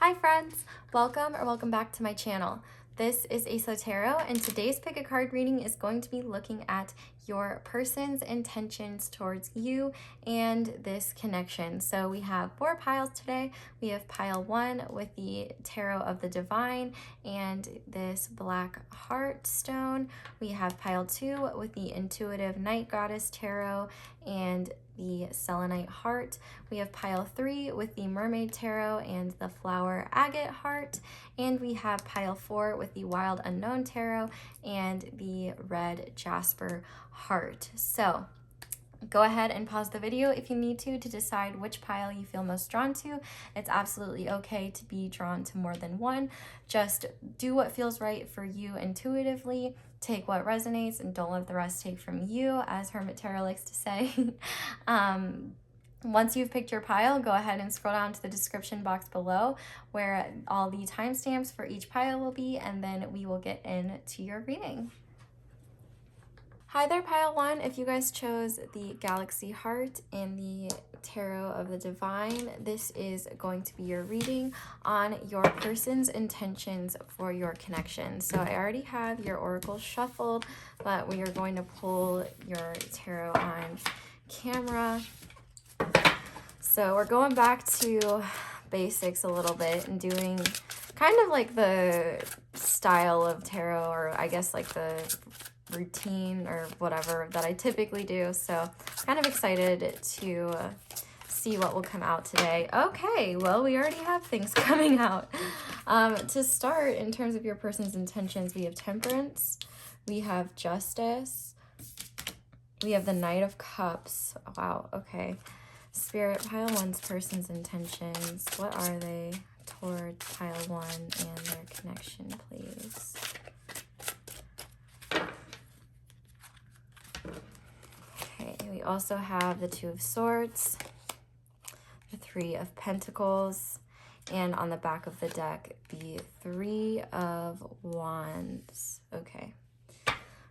Hi friends, welcome back to my channel. This is Astrology Tarot, and today's pick a card reading is going to be looking at your person's intentions towards you and this connection. So we have 4 piles today. We have pile 1 with the Tarot of the Divine and this black heart stone. We have pile 2 with the Intuitive Night Goddess Tarot and the Selenite Heart. We have pile 3 with the Mermaid Tarot and the Flower Agate Heart. And we have pile 4 with the Wild Unknown Tarot and the Red Jasper Heart. So go ahead and pause the video if you need to decide which pile you feel most drawn to. It's absolutely okay to be drawn to more than one. Just do what feels right for you intuitively. Take what resonates and don't let the rest take from you, as Hermit Tarot likes to say. Once you've picked your pile, go ahead and scroll down to the description box below where all the timestamps for each pile will be, and then we will get into your reading. Hi there, pile 1. If you guys chose the Galaxy Heart and the Tarot of the Divine, this is going to be your reading on your person's intentions for your connection. So I already have your oracle shuffled, but we are going to pull your tarot on camera. So we're going back to basics a little bit and doing kind of like the style of tarot, or I guess like the routine or whatever that I typically do. So kind of excited to see what will come out today. Okay, well, we already have things coming out. To start, in terms of your person's intentions, we have Temperance, we have Justice, we have the Knight of Cups. Wow, okay. Spirit, pile 1's person's intentions. What are they towards pile 1 and their connection, please? We also have the 2 of Swords, the 3 of Pentacles, and on the back of the deck, the 3 of Wands. Okay,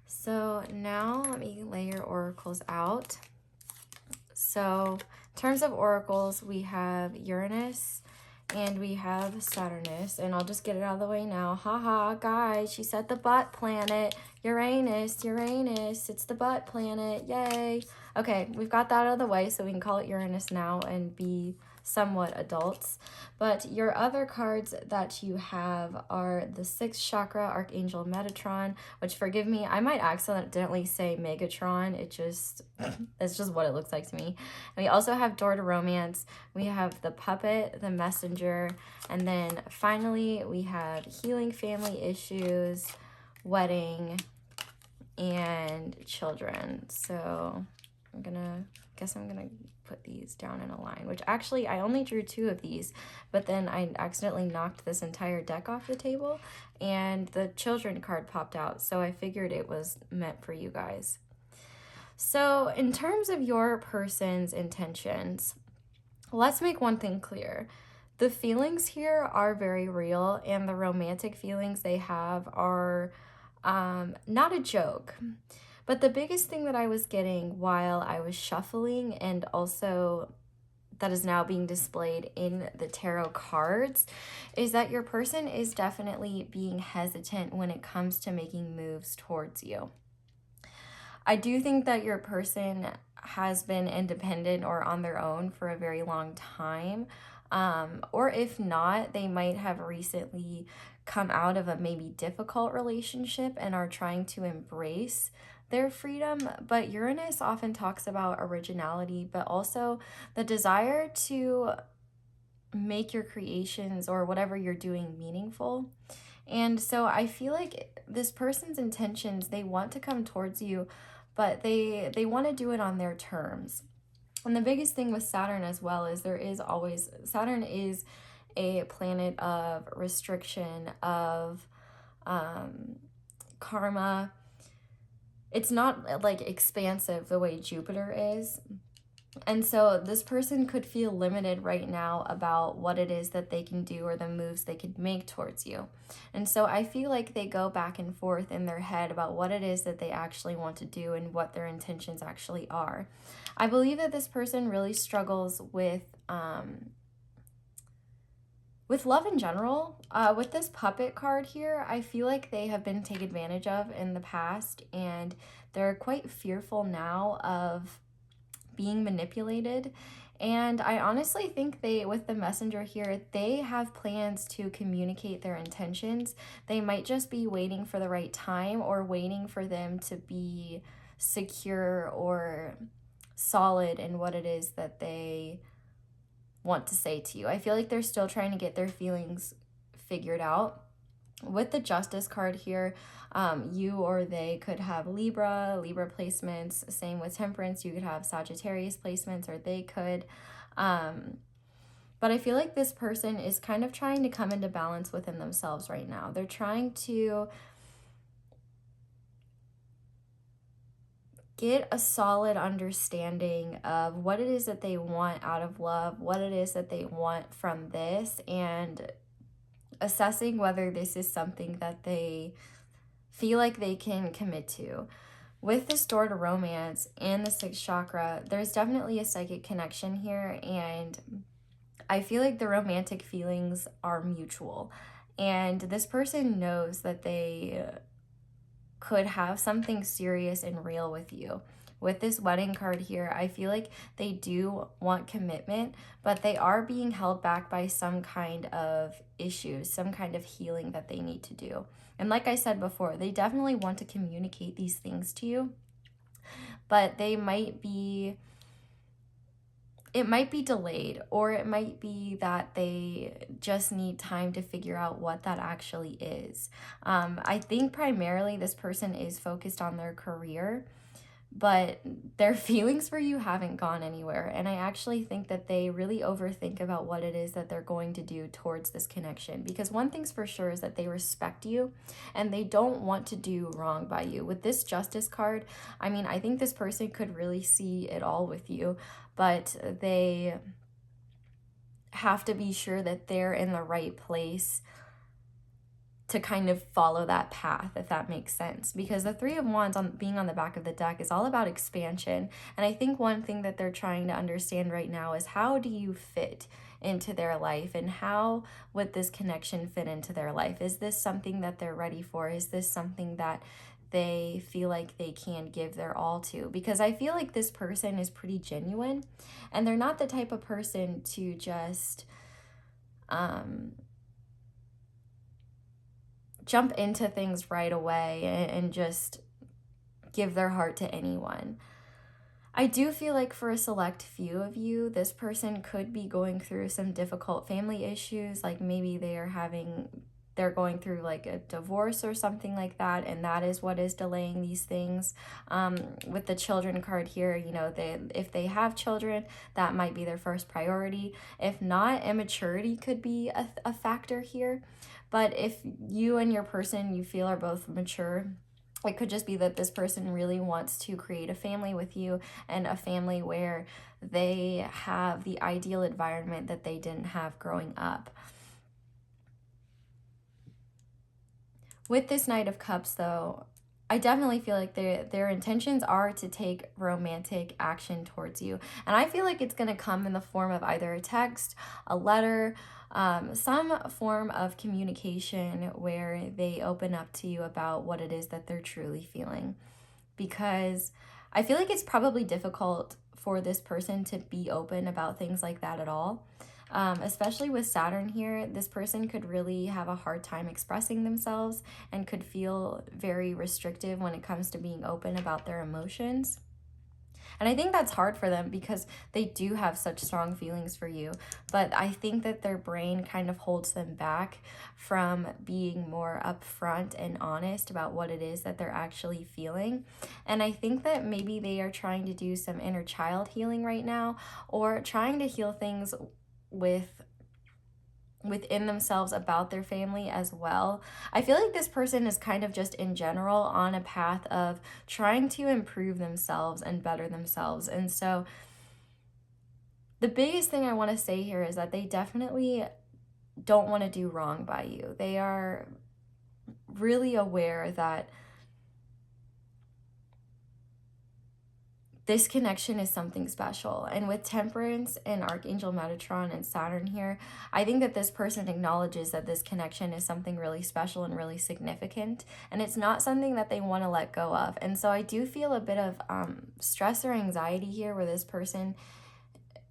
so now let me lay your oracles out. So in terms of oracles, we have Uranus and we have Saturnus, and I'll just get it out of the way now. Haha, guys, she said the butt planet. Uranus, it's the butt planet, yay. Okay, we've got that out of the way, so we can call it Uranus now and be somewhat adults. But your other cards that you have are the 6th chakra, Archangel Metatron, which, forgive me, I might accidentally say Megatron. It's just what it looks like to me. And we also have Door to Romance. We have the Puppet, the Messenger, and then finally we have Healing Family Issues, Wedding, and Children. So I'm gonna put these down in a line, which actually I only drew 2 of these, but then I accidentally knocked this entire deck off the table and the Children card popped out, so I figured it was meant for you guys. So in terms of your person's intentions, let's make one thing clear. The feelings here are very real, and the romantic feelings they have are not a joke. But the biggest thing that I was getting while I was shuffling, and also that is now being displayed in the tarot cards, is that your person is definitely being hesitant when it comes to making moves towards you. I do think that your person has been independent or on their own for a very long time. Or if not, they might have recently come out of a maybe difficult relationship and are trying to embrace their freedom. But Uranus often talks about originality, but also the desire to make your creations or whatever you're doing meaningful. And so I feel like this person's intentions, they want to come towards you, but they want to do it on their terms. And the biggest thing with Saturn as well is Saturn is a planet of restriction, of karma. It's not like expansive the way Jupiter is. And so this person could feel limited right now about what it is that they can do or the moves they could make towards you. And so I feel like they go back and forth in their head about what it is that they actually want to do and what their intentions actually are. I believe that this person really struggles with With love in general, with this puppet card here, I feel like they have been taken advantage of in the past, and they're quite fearful now of being manipulated. And I honestly think with the messenger here, they have plans to communicate their intentions. They might just be waiting for the right time, or waiting for them to be secure or solid in what it is that they want to say to you. I feel like they're still trying to get their feelings figured out. With the Justice card here, you or they could have Libra placements. Same with Temperance. You could have Sagittarius placements, or they could. But I feel like this person is kind of trying to come into balance within themselves right now. They're trying to get a solid understanding of what it is that they want out of love, what it is that they want from this, and assessing whether this is something that they feel like they can commit to. With this door to romance and the sixth chakra, there's definitely a psychic connection here, and I feel like the romantic feelings are mutual, and this person knows that they could have something serious and real with you. With this wedding card here, I feel like they do want commitment, but they are being held back by some kind of issues, some kind of healing that they need to do. And like I said before, they definitely want to communicate these things to you, but it might be delayed, or it might be that they just need time to figure out what that actually is. I think primarily this person is focused on their career, but their feelings for you haven't gone anywhere. And I actually think that they really overthink about what it is that they're going to do towards this connection. Because one thing's for sure is that they respect you and they don't want to do wrong by you. With this Justice card, I mean, I think this person could really see it all with you, but they have to be sure that they're in the right place to kind of follow that path, if that makes sense. Because the Three of Wands being on the back of the deck is all about expansion. And I think one thing that they're trying to understand right now is, how do you fit into their life, and how would this connection fit into their life? Is this something that they're ready for? Is this something that they feel like they can give their all to? Because I feel like this person is pretty genuine, and they're not the type of person to just jump into things right away and just give their heart to anyone. I do feel like for a select few of you, this person could be going through some difficult family issues, like maybe they're going through like a divorce or something like that, and that is what is delaying these things. With the children card here, you know, if they have children, that might be their first priority. If not, immaturity could be a factor here. But if you and your person you feel are both mature, it could just be that this person really wants to create a family with you, and a family where they have the ideal environment that they didn't have growing up. With this Knight of Cups, though, I definitely feel like their intentions are to take romantic action towards you. And I feel like it's going to come in the form of either a text, a letter, some form of communication where they open up to you about what it is that they're truly feeling. Because I feel like it's probably difficult for this person to be open about things like that at all. Especially with Saturn here, this person could really have a hard time expressing themselves and could feel very restrictive when it comes to being open about their emotions. And I think that's hard for them because they do have such strong feelings for you. But I think that their brain kind of holds them back from being more upfront and honest about what it is that they're actually feeling. And I think that maybe they are trying to do some inner child healing right now, or trying to heal things within themselves about their family as well. I feel like this person is kind of just in general on a path of trying to improve themselves and better themselves. And so the biggest thing I want to say here is that they definitely don't want to do wrong by you. They are really aware that this connection is something special. And with Temperance and Archangel Metatron and Saturn here, I think that this person acknowledges that this connection is something really special and really significant, and it's not something that they want to let go of. And so I do feel a bit of stress or anxiety here, where this person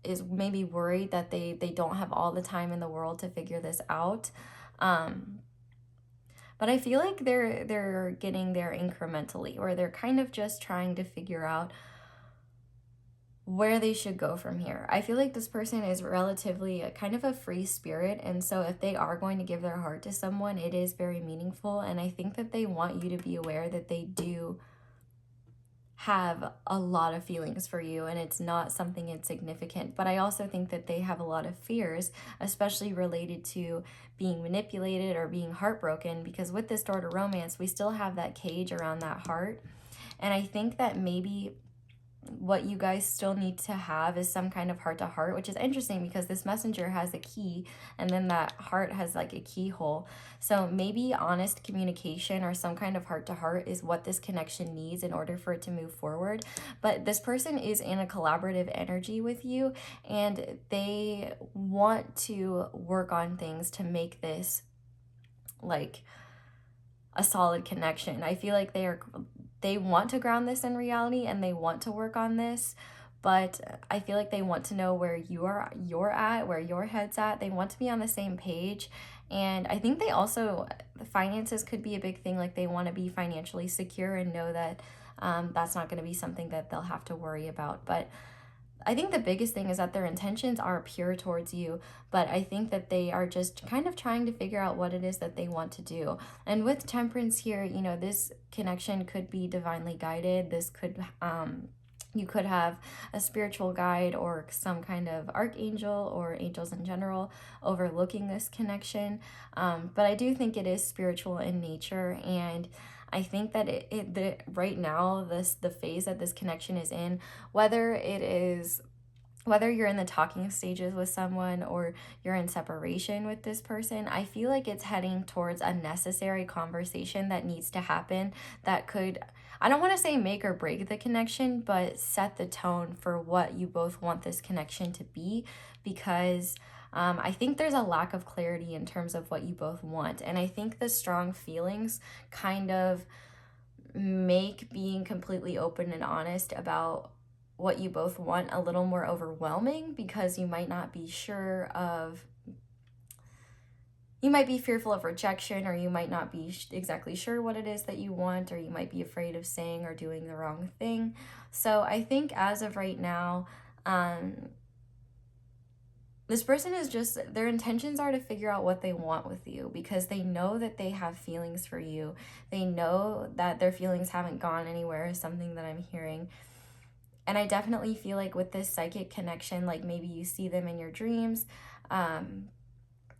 is maybe worried that they don't have all the time in the world to figure this out. But I feel like they're getting there incrementally, or they're kind of just trying to figure out where they should go from here. I feel like this person is relatively kind of a free spirit, and so if they are going to give their heart to someone, it is very meaningful. And I think that they want you to be aware that they do have a lot of feelings for you, and it's not something insignificant. But I also think that they have a lot of fears, especially related to being manipulated or being heartbroken, because with this door to romance, we still have that cage around that heart. And I think that maybe what you guys still need to have is some kind of heart-to-heart, which is interesting because this messenger has a key, and then that heart has like a keyhole. So maybe honest communication or some kind of heart-to-heart is what this connection needs in order for it to move forward. But this person is in a collaborative energy with you, and they want to work on things to make this like a solid connection. I feel like they want to ground this in reality, and they want to work on this, but I feel like they want to know where you're at, where your head's at. They want to be on the same page. And I think they also, the finances could be a big thing. Like they want to be financially secure and know that that's not going to be something that they'll have to worry about. But I think the biggest thing is that their intentions are pure towards you, but I think that they are just kind of trying to figure out what it is that they want to do. And with Temperance here, you know, this connection could be divinely guided. This could, you could have a spiritual guide or some kind of archangel or angels in general overlooking this connection. But I do think it is spiritual in nature, and I think that right now, the phase that this connection is in, whether you're in the talking stages with someone or you're in separation with this person, I feel like it's heading towards a necessary conversation that needs to happen that could, I don't want to say make or break the connection, but set the tone for what you both want this connection to be, because I think there's a lack of clarity in terms of what you both want. And I think the strong feelings kind of make being completely open and honest about what you both want a little more overwhelming, because you might not be sure of, you might be fearful of rejection, or you might not be exactly sure what it is that you want, or you might be afraid of saying or doing the wrong thing. So I think as of right now, this person is just, their intentions are to figure out what they want with you, because they know that they have feelings for you. They know that their feelings haven't gone anywhere, is something that I'm hearing. And I definitely feel like with this psychic connection, like maybe you see them in your dreams,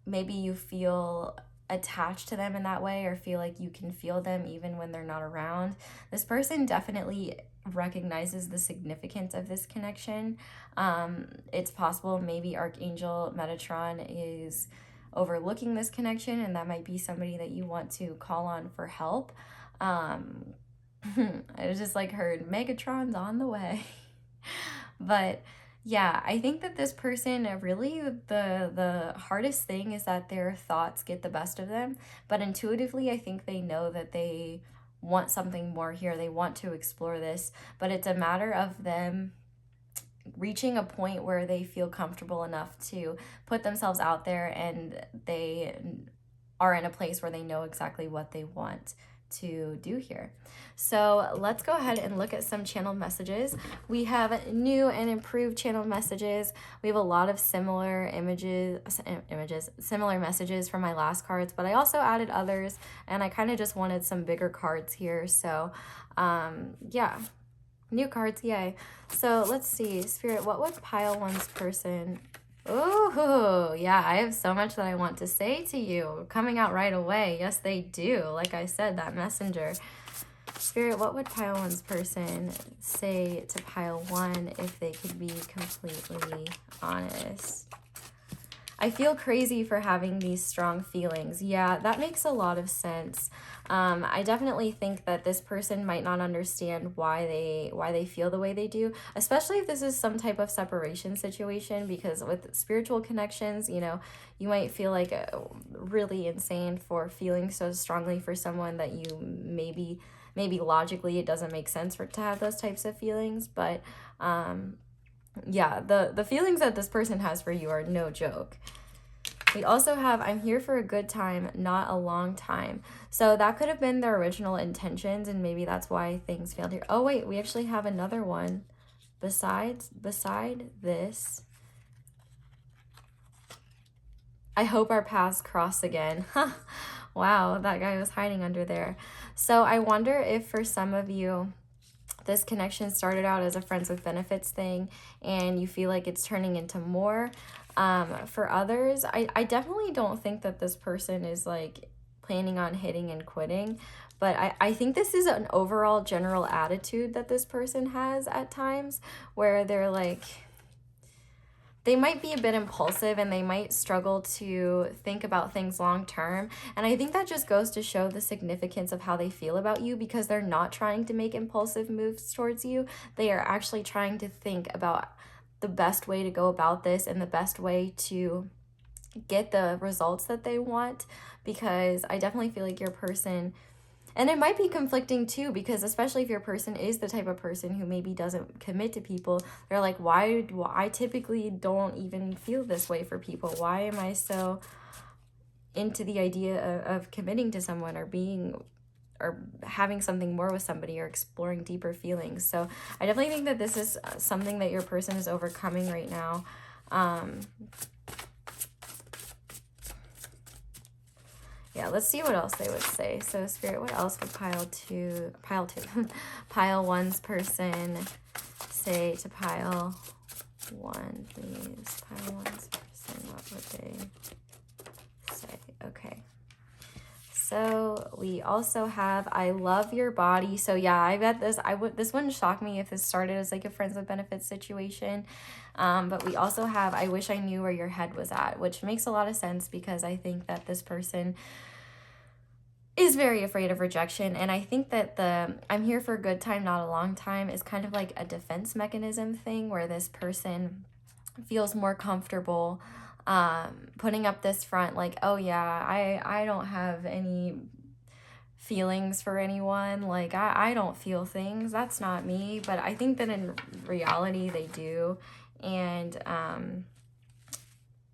maybe you feel attached to them in that way, or feel like you can feel them even when they're not around. This person definitely recognizes the significance of this connection. It's possible maybe Archangel Metatron is overlooking this connection, and that might be somebody that you want to call on for help. I just like heard Megatron's on the way. But yeah, I think that this person, really the hardest thing is that their thoughts get the best of them. But intuitively, I think they know that they want something more here. They want to explore this, but it's a matter of them reaching a point where they feel comfortable enough to put themselves out there, and they are in a place where they know exactly what they want to do here. So let's go ahead and look at some channel messages. We have new and improved channel messages. We have a lot of similar similar messages from my last cards, but I also added others, and I kind of just wanted some bigger cards here. So yeah, new cards, yay. So let's see, Spirit, what would pile one's person? Oh, yeah, I have so much that I want to say to you. Coming out right away. Yes, they do. Like I said, that messenger. Spirit, what would pile one's person say to pile one if they could be completely honest? I feel crazy for having these strong feelings. Yeah, that makes a lot of sense. I definitely think that this person might not understand why they feel the way they do, especially if this is some type of separation situation, because with spiritual connections, you know, you might feel like really insane for feeling so strongly for someone that you maybe logically it doesn't make sense to have those types of feelings, but yeah, the feelings that this person has for you are no joke. We also have, I'm here for a good time, not a long time. So that could have been their original intentions, and maybe that's why things failed here. Oh wait, we actually have another one beside this. I hope our paths cross again. Wow, that guy was hiding under there. So I wonder if for some of you, this connection started out as a friends with benefits thing and you feel like it's turning into more. For others, I definitely don't think that this person is like planning on hitting and quitting, but I think this is an overall general attitude that this person has at times, where they're like, they might be a bit impulsive and they might struggle to think about things long term. And I think that just goes to show the significance of how they feel about you, because they're not trying to make impulsive moves towards you. They are actually trying to think about the best way to go about this and the best way to get the results that they want. Because I definitely feel like your person, and it might be conflicting too, because especially if your person is the type of person who maybe doesn't commit to people, they're like, why do I typically don't even feel this way for people? Why am I so into the idea of committing to someone or being or having something more with somebody or exploring deeper feelings? So I definitely think that this is something that your person is overcoming right now. Yeah, let's see what else they would say. So Spirit, what else would pile one's person say to pile one, please? Pile one's person, what would they say? Okay. So we also have, I love your body. So yeah, I bet this wouldn't shock me if this started as like a friends with benefits situation. But we also have, I wish I knew where your head was at, which makes a lot of sense, because I think that this person is very afraid of rejection. And I think that the I'm here for a good time, not a long time is kind of like a defense mechanism thing, where this person feels more comfortable putting up this front like, oh yeah, I don't have any feelings for anyone, like I don't feel things, that's not me. But I think that in reality they do. And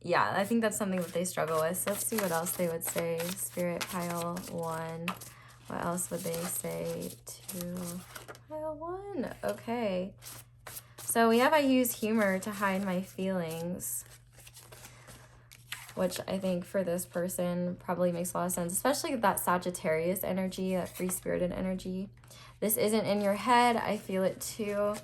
yeah, I think that's something that they struggle with. So let's see what else they would say. Spirit, pile one. What else would they say to pile one? Okay. So we have, I use humor to hide my feelings, which I think for this person probably makes a lot of sense, especially that Sagittarius energy, that free-spirited energy. This isn't in your head. I feel it too.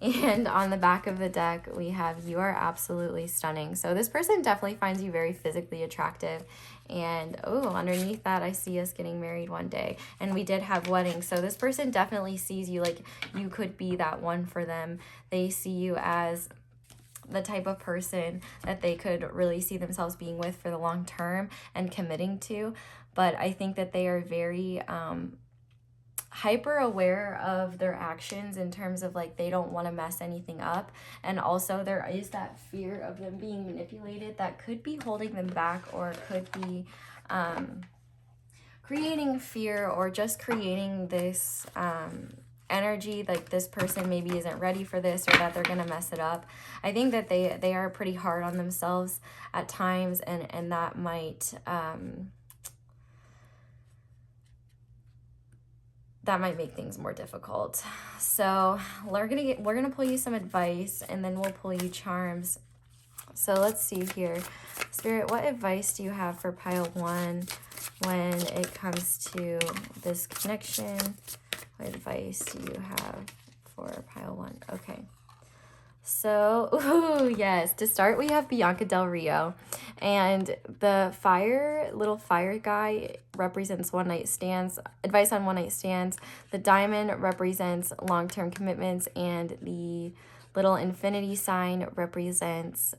And on the back of the deck, we have, you are absolutely stunning. So this person definitely finds you very physically attractive. And oh, underneath that, I see us getting married one day. And we did have weddings. So this person definitely sees you like you could be that one for them. They see you as the type of person that they could really see themselves being with for the long term and committing to. But I think that they are very hyper aware of their actions, in terms of like they don't want to mess anything up. And also there is that fear of them being manipulated that could be holding them back, or could be creating fear, or just creating this energy like this person maybe isn't ready for this, or that they're gonna mess it up. I think that they are pretty hard on themselves at times, and that might make things more difficult. So we're gonna pull you some advice, and then we'll pull you charms. So let's see here. Spirit, what advice do you have for pile one when it comes to this connection? What advice do you have for pile one? Okay. So, ooh, yes, to start, we have Bianca Del Rio. And the little fire guy represents one night stands, advice on one night stands. The diamond represents long-term commitments, and the little infinity sign represents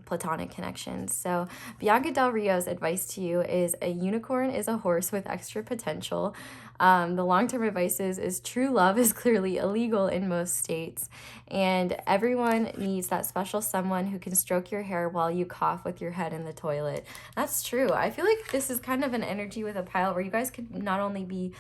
platonic connections. So Bianca Del Rio's advice to you is a unicorn is a horse with extra potential. The long-term advice is true love is clearly illegal in most states, and everyone needs that special someone who can stroke your hair while you cough with your head in the toilet. That's true. I feel like this is kind of an energy with a pile where you guys could not only be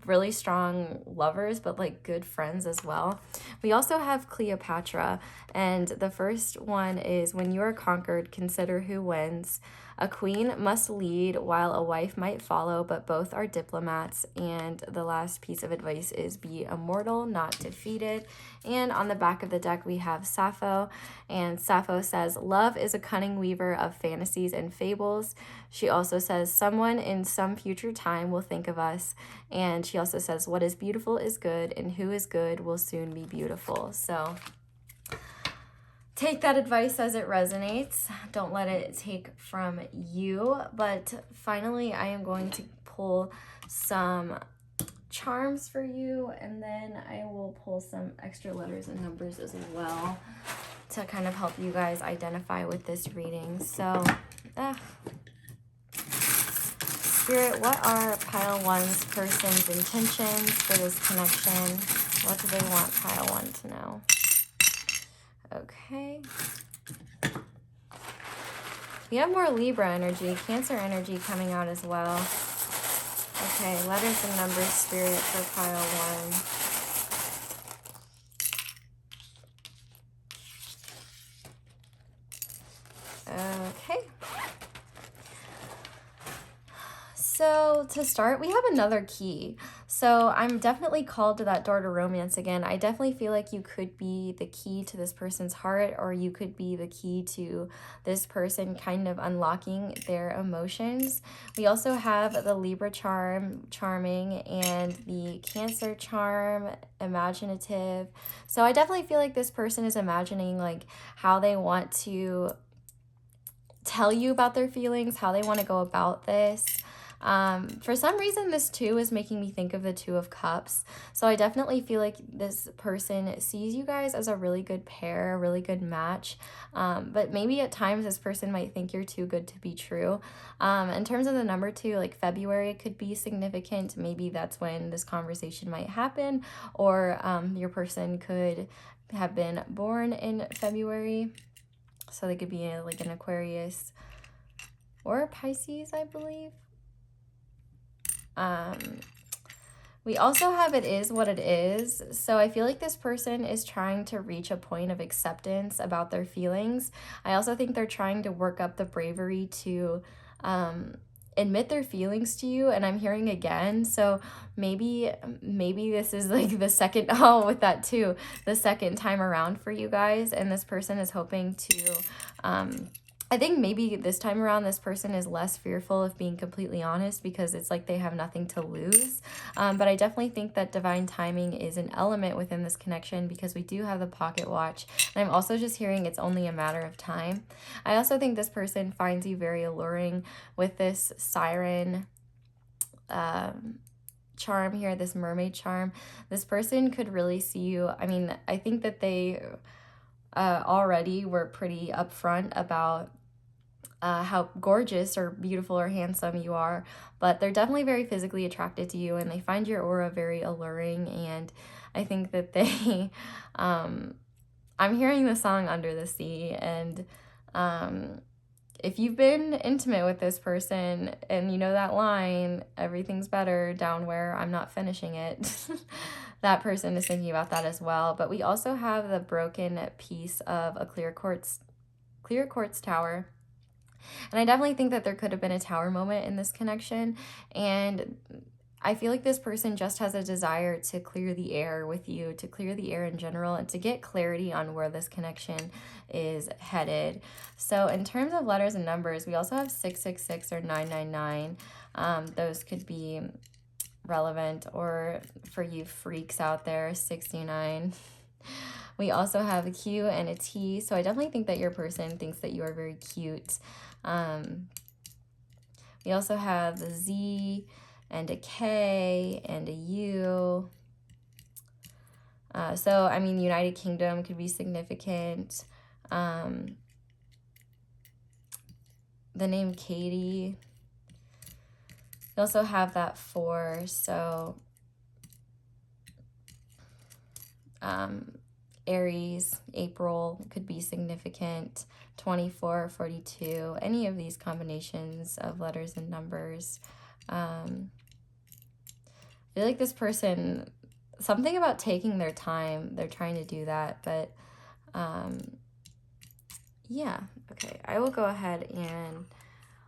really strong lovers, but like good friends as well. We also have Cleopatra, and the first one is when you are conquered, consider who wins. A queen must lead while a wife might follow, but both are diplomats. And the last piece of advice is be immortal, not defeated. And on the back of the deck, we have Sappho, and Sappho says, love is a cunning weaver of fantasies and fables. She also says, someone in some future time will think of us. And she also says, what is beautiful is good, and who is good will soon be beautiful. So take that advice as it resonates. Don't let it take from you. But finally, I am going to pull some charms for you, and then I will pull some extra letters and numbers as well to kind of help you guys identify with this reading. So, Spirit, what are pile one's person's intentions for this connection? What do they want pile one to know? Okay. We have more Libra energy, Cancer energy coming out as well. Okay, letters and numbers, Spirit, for pile one. Okay. So to start, we have another key. So I'm definitely called to that door to romance again. I definitely feel like you could be the key to this person's heart, or you could be the key to this person kind of unlocking their emotions. We also have the Libra charm, charming, and the Cancer charm, imaginative. So I definitely feel like this person is imagining like how they want to tell you about their feelings, how they want to go about this. For some reason, this too is making me think of the Two of Cups. So I definitely feel like this person sees you guys as a really good pair, a really good match. But maybe at times this person might think you're too good to be true. In terms of the number 2, like February could be significant. Maybe that's when this conversation might happen, or your person could have been born in February. So they could be like an Aquarius or a Pisces, I believe. We also have it is what it is. So I feel like this person is trying to reach a point of acceptance about their feelings. I also think they're trying to work up the bravery to admit their feelings to you, and I'm hearing again. So maybe this is like the second, with that too, the second time around for you guys, and this person is hoping to I think maybe this time around, this person is less fearful of being completely honest because it's like they have nothing to lose. But I definitely think that divine timing is an element within this connection because we do have the pocket watch. And I'm also just hearing it's only a matter of time. I also think this person finds you very alluring with this siren charm here, this mermaid charm. This person could really see you. I mean, I think that they already were pretty upfront about how gorgeous or beautiful or handsome you are, but they're definitely very physically attracted to you, and they find your aura very alluring. And I think that they I'm hearing the song Under the Sea, and if you've been intimate with this person and you know that line, everything's better down where I'm not finishing it, that person is thinking about that as well. But we also have the broken piece of a clear quartz tower. And I definitely think that there could have been a tower moment in this connection. And I feel like this person just has a desire to clear the air with you, to clear the air in general, and to get clarity on where this connection is headed. So in terms of letters and numbers, we also have 666 or 999. Those could be relevant, or for you freaks out there, 69. We also have a Q and a T. So I definitely think that your person thinks that you are very cute. We also have the Z and a K and a U. So, I mean, United Kingdom could be significant. The name Katie. You also have that 4, so Aries, April could be significant. 24, 42, any of these combinations of letters and numbers. I feel like this person, something about taking their time, they're trying to do that, but yeah, okay, I will go ahead and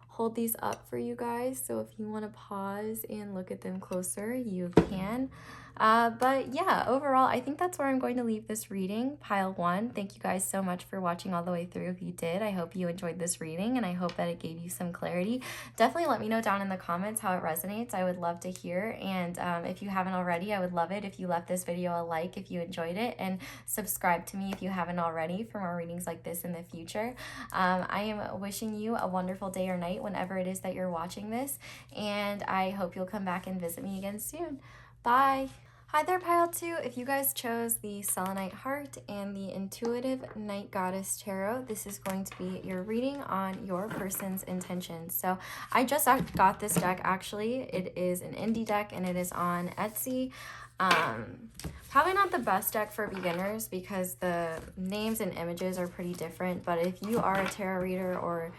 hold these up for you guys, so if you want to pause and look at them closer, you can. But yeah, overall, I think that's where I'm going to leave this reading, pile 1. Thank you guys so much for watching all the way through. If you did, I hope you enjoyed this reading, and I hope that it gave you some clarity. Definitely let me know down in the comments how it resonates. I would love to hear, and if you haven't already, I would love it if you left this video a like if you enjoyed it, and subscribe to me if you haven't already for more readings like this in the future. I am wishing you a wonderful day or night whenever it is that you're watching this, and I hope you'll come back and visit me again soon. Bye! Hi there, Pile 2. If you guys chose the Selenite Heart and the Intuitive Night Goddess Tarot, this is going to be your reading on your person's intentions. So I just got this deck, actually. It is an indie deck, and it is on Etsy. Probably not the best deck for beginners because the names and images are pretty different, but if you are a tarot reader or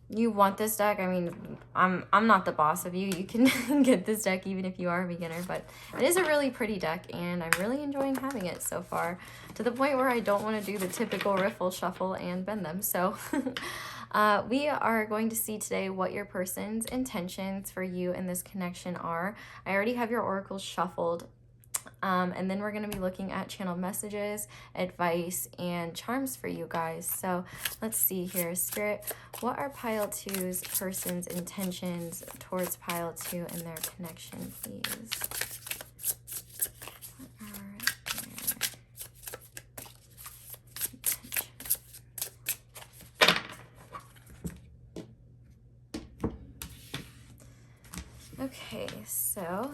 you want this deck, I mean, I'm not the boss of you. You can get this deck even if you are a beginner, but it is a really pretty deck, and I'm really enjoying having it so far, to the point where I don't want to do the typical riffle, shuffle, and bend them. So we are going to see today what your person's intentions for you in this connection are. I already have your oracles shuffled. And then we're going to be looking at channeled messages, advice, and charms for you guys. So let's see here. Spirit, what are Pile 2's person's intentions towards Pile 2 and their connection, please? What are their intentions? Okay, so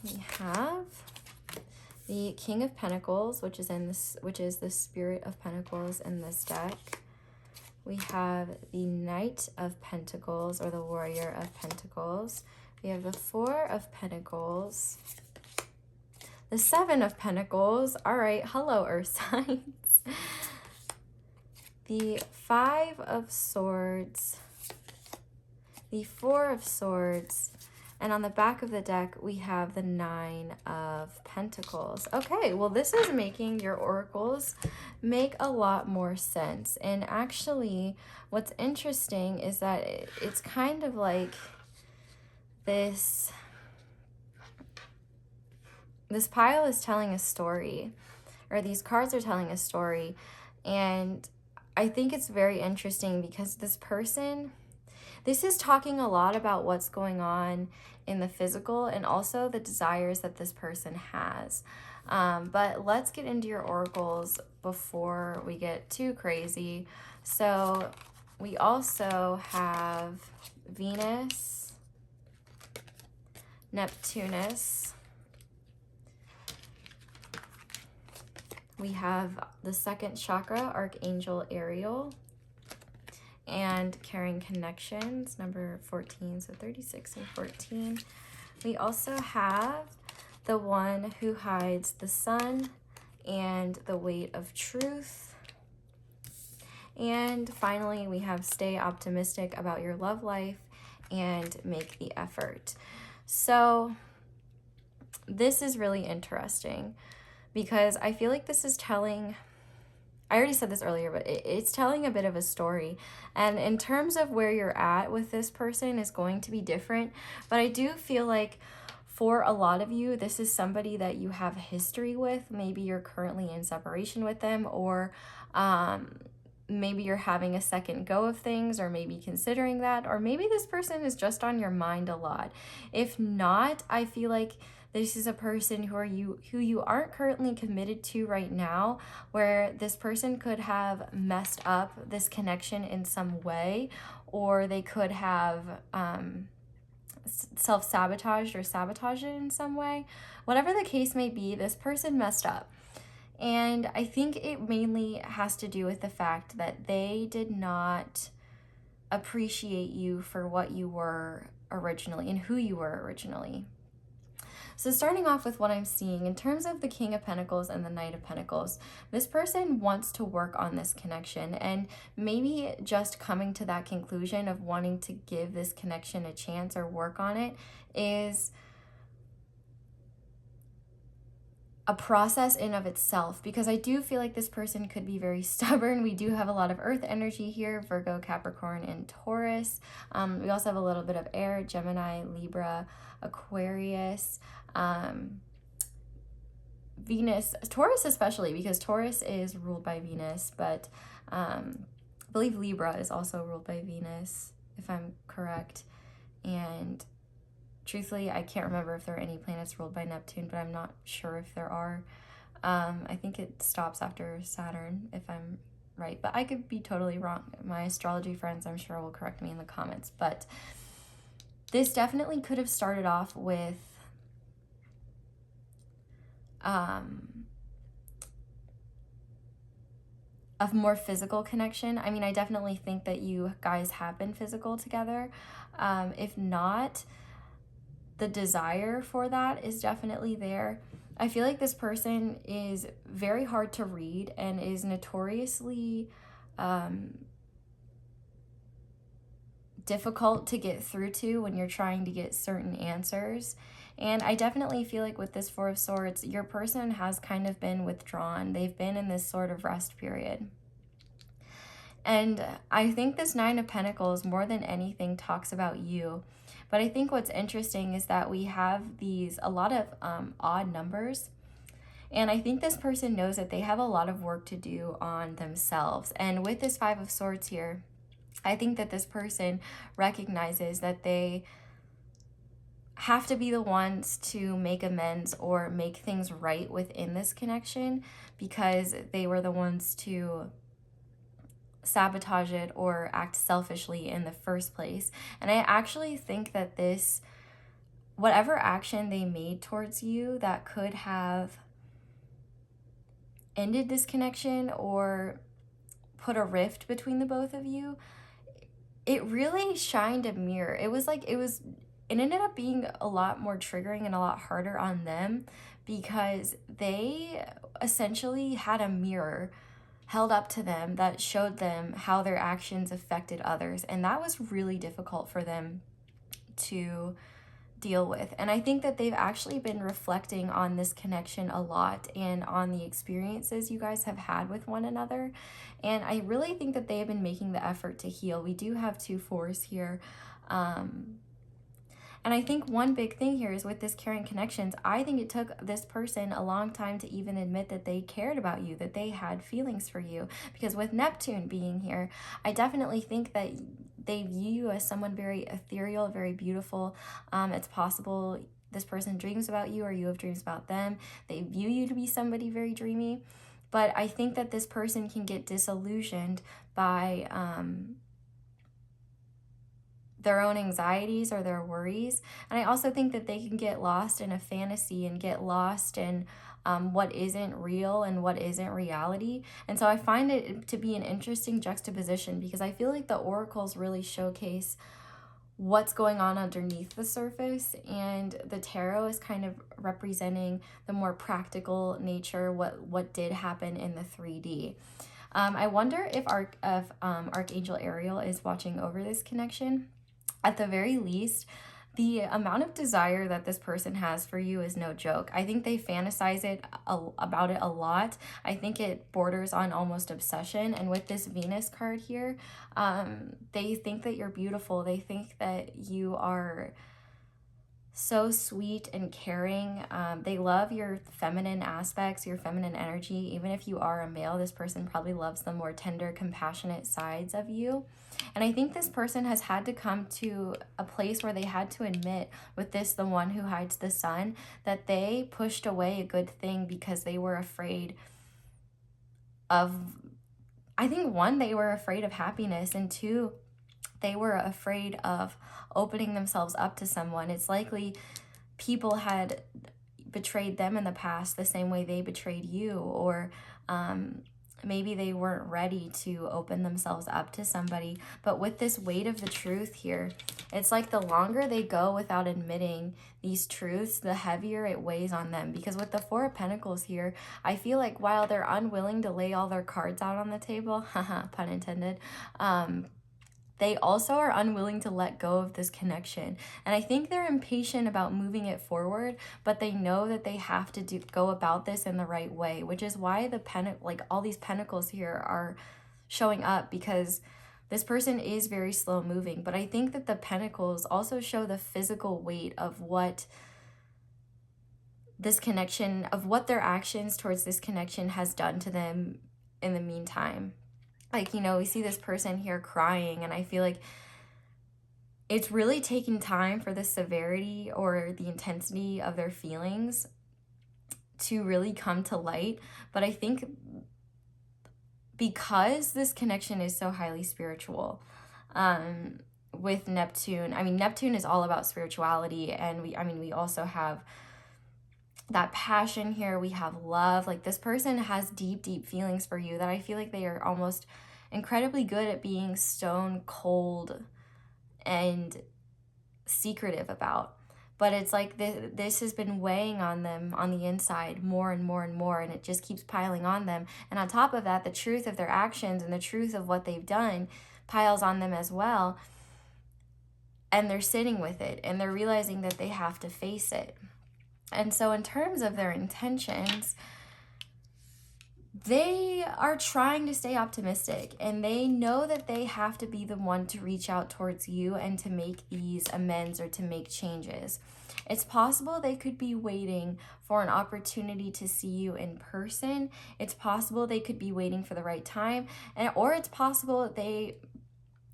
we have the King of Pentacles, which is the Spirit of Pentacles in this deck. We have the Knight of Pentacles, or the Warrior of Pentacles. We have the 4 of Pentacles, the 7 of Pentacles. All right, hello, Earth signs. The 5 of Swords, the 4 of Swords, and on the back of the deck, we have the 9 of Pentacles. Okay, well, this is making your oracles make a lot more sense. And actually, what's interesting is that it's kind of like this pile is telling a story, or these cards are telling a story. And I think it's very interesting because this is talking a lot about what's going on in the physical and also the desires that this person has. But let's get into your oracles before we get too crazy. So we also have Venus, Neptunus. We have the 2nd chakra, Archangel Ariel, and Caring Connections, number 14, so 36 and 14. We also have the One Who Hides the Sun and the Weight of Truth. And finally, we have Stay Optimistic about your love life and Make the Effort. So this is really interesting because I feel like this is telling, I already said this earlier, but it's telling a bit of a story. And in terms of where you're at with this person is going to be different. But I do feel like for a lot of you, this is somebody that you have history with. Maybe you're currently in separation with them, or maybe you're having a second go of things, or maybe considering that, or maybe this person is just on your mind a lot. If not, I feel like this is a person who you aren't currently committed to right now, where this person could have messed up this connection in some way, or they could have self-sabotaged or sabotaged it in some way. Whatever the case may be, this person messed up. And I think it mainly has to do with the fact that they did not appreciate you for what you were originally and who you were originally. So starting off with what I'm seeing, in terms of the King of Pentacles and the Knight of Pentacles, this person wants to work on this connection, and maybe just coming to that conclusion of wanting to give this connection a chance or work on it is a process in of itself, because I do feel like this person could be very stubborn. We do have a lot of earth energy here, Virgo, Capricorn, and Taurus. We also have a little bit of air, Gemini, Libra, Aquarius, Venus, Taurus especially, because Taurus is ruled by Venus, but I believe Libra is also ruled by Venus, if I'm correct. And truthfully, I can't remember if there are any planets ruled by Neptune, but I'm not sure if there are. I think it stops after Saturn, if I'm right, but I could be totally wrong. My astrology friends, I'm sure, will correct me in the comments, but this definitely could have started off with a more physical connection. I mean, I definitely think that you guys have been physical together. If not, the desire for that is definitely there. I feel like this person is very hard to read and is notoriously difficult to get through to when you're trying to get certain answers. And I definitely feel like with this Four of Swords, your person has kind of been withdrawn. They've been in this sort of rest period. And I think this Nine of Pentacles, more than anything, talks about you. But I think what's interesting is that we have a lot of odd numbers. And I think this person knows that they have a lot of work to do on themselves. And with this Five of Swords here, I think that this person recognizes that they have to be the ones to make amends or make things right within this connection, because they were the ones to sabotage it or act selfishly in the first place. And I actually think that this, whatever action they made towards you that could have ended this connection or put a rift between the both of you, it really shined a mirror. It ended up being a lot more triggering and a lot harder on them, because they essentially had a mirror held up to them that showed them how their actions affected others. And that was really difficult for them to deal with. And I think that they've actually been reflecting on this connection a lot and on the experiences you guys have had with one another. And I really think that they have been making the effort to heal. We do have 2 4s here. And I think one big thing here is with this caring connections, I think it took this person a long time to even admit that they cared about you, that they had feelings for you. Because with Neptune being here, I definitely think that they view you as someone very ethereal, very beautiful. It's possible this person dreams about you or you have dreams about them. They view you to be somebody very dreamy. But I think that this person can get disillusioned by their own anxieties or their worries. And I also think that they can get lost in a fantasy and get lost in what isn't real and what isn't reality. And so I find it to be an interesting juxtaposition, because I feel like the oracles really showcase what's going on underneath the surface, and the tarot is kind of representing the more practical nature, what did happen in the 3D. I wonder if Archangel Ariel is watching over this connection. At the very least, the amount of desire that this person has for you is no joke. I think they fantasize about it a lot. I think it borders on almost obsession. And with this Venus card here, they think that you're beautiful. They think that you are so sweet and caring. They love your feminine aspects, your feminine energy. Even if you are a male, this person probably loves the more tender, compassionate sides of you. And I think this person has had to come to a place where they had to admit, with this, the one who hides the sun, that they pushed away a good thing because they were afraid of, I think, 1, they were afraid of happiness, and 2, they were afraid of opening themselves up to someone. It's likely people had betrayed them in the past the same way they betrayed you, or maybe they weren't ready to open themselves up to somebody. But with this weight of the truth here, it's like the longer they go without admitting these truths, the heavier it weighs on them. Because with the Four of Pentacles here, I feel like while they're unwilling to lay all their cards out on the table, haha, pun intended, they also are unwilling to let go of this connection. And I think they're impatient about moving it forward, but they know that they have to go about this in the right way, which is why all these pentacles here are showing up, because this person is very slow moving. But I think that the pentacles also show the physical weight of what this connection, of what their actions towards this connection has done to them in the meantime. Like, you know, we see this person here crying, and I feel like it's really taking time for the severity or the intensity of their feelings to really come to light. But I think because this connection is so highly spiritual, with Neptune, I mean, Neptune is all about spirituality, and we also have that passion here. We have love. Like, this person has deep, deep feelings for you that I feel like they are almost incredibly good at being stone cold and secretive about. But it's like this has been weighing on them on the inside more and more and more, and it just keeps piling on them. And on top of that, the truth of their actions and the truth of what they've done piles on them as well. And they're sitting with it, and they're realizing that they have to face it. And so in terms of their intentions, they are trying to stay optimistic, and they know that they have to be the one to reach out towards you and to make these amends or to make changes. It's possible they could be waiting for an opportunity to see you in person. It's possible they could be waiting for the right time, or it's possible they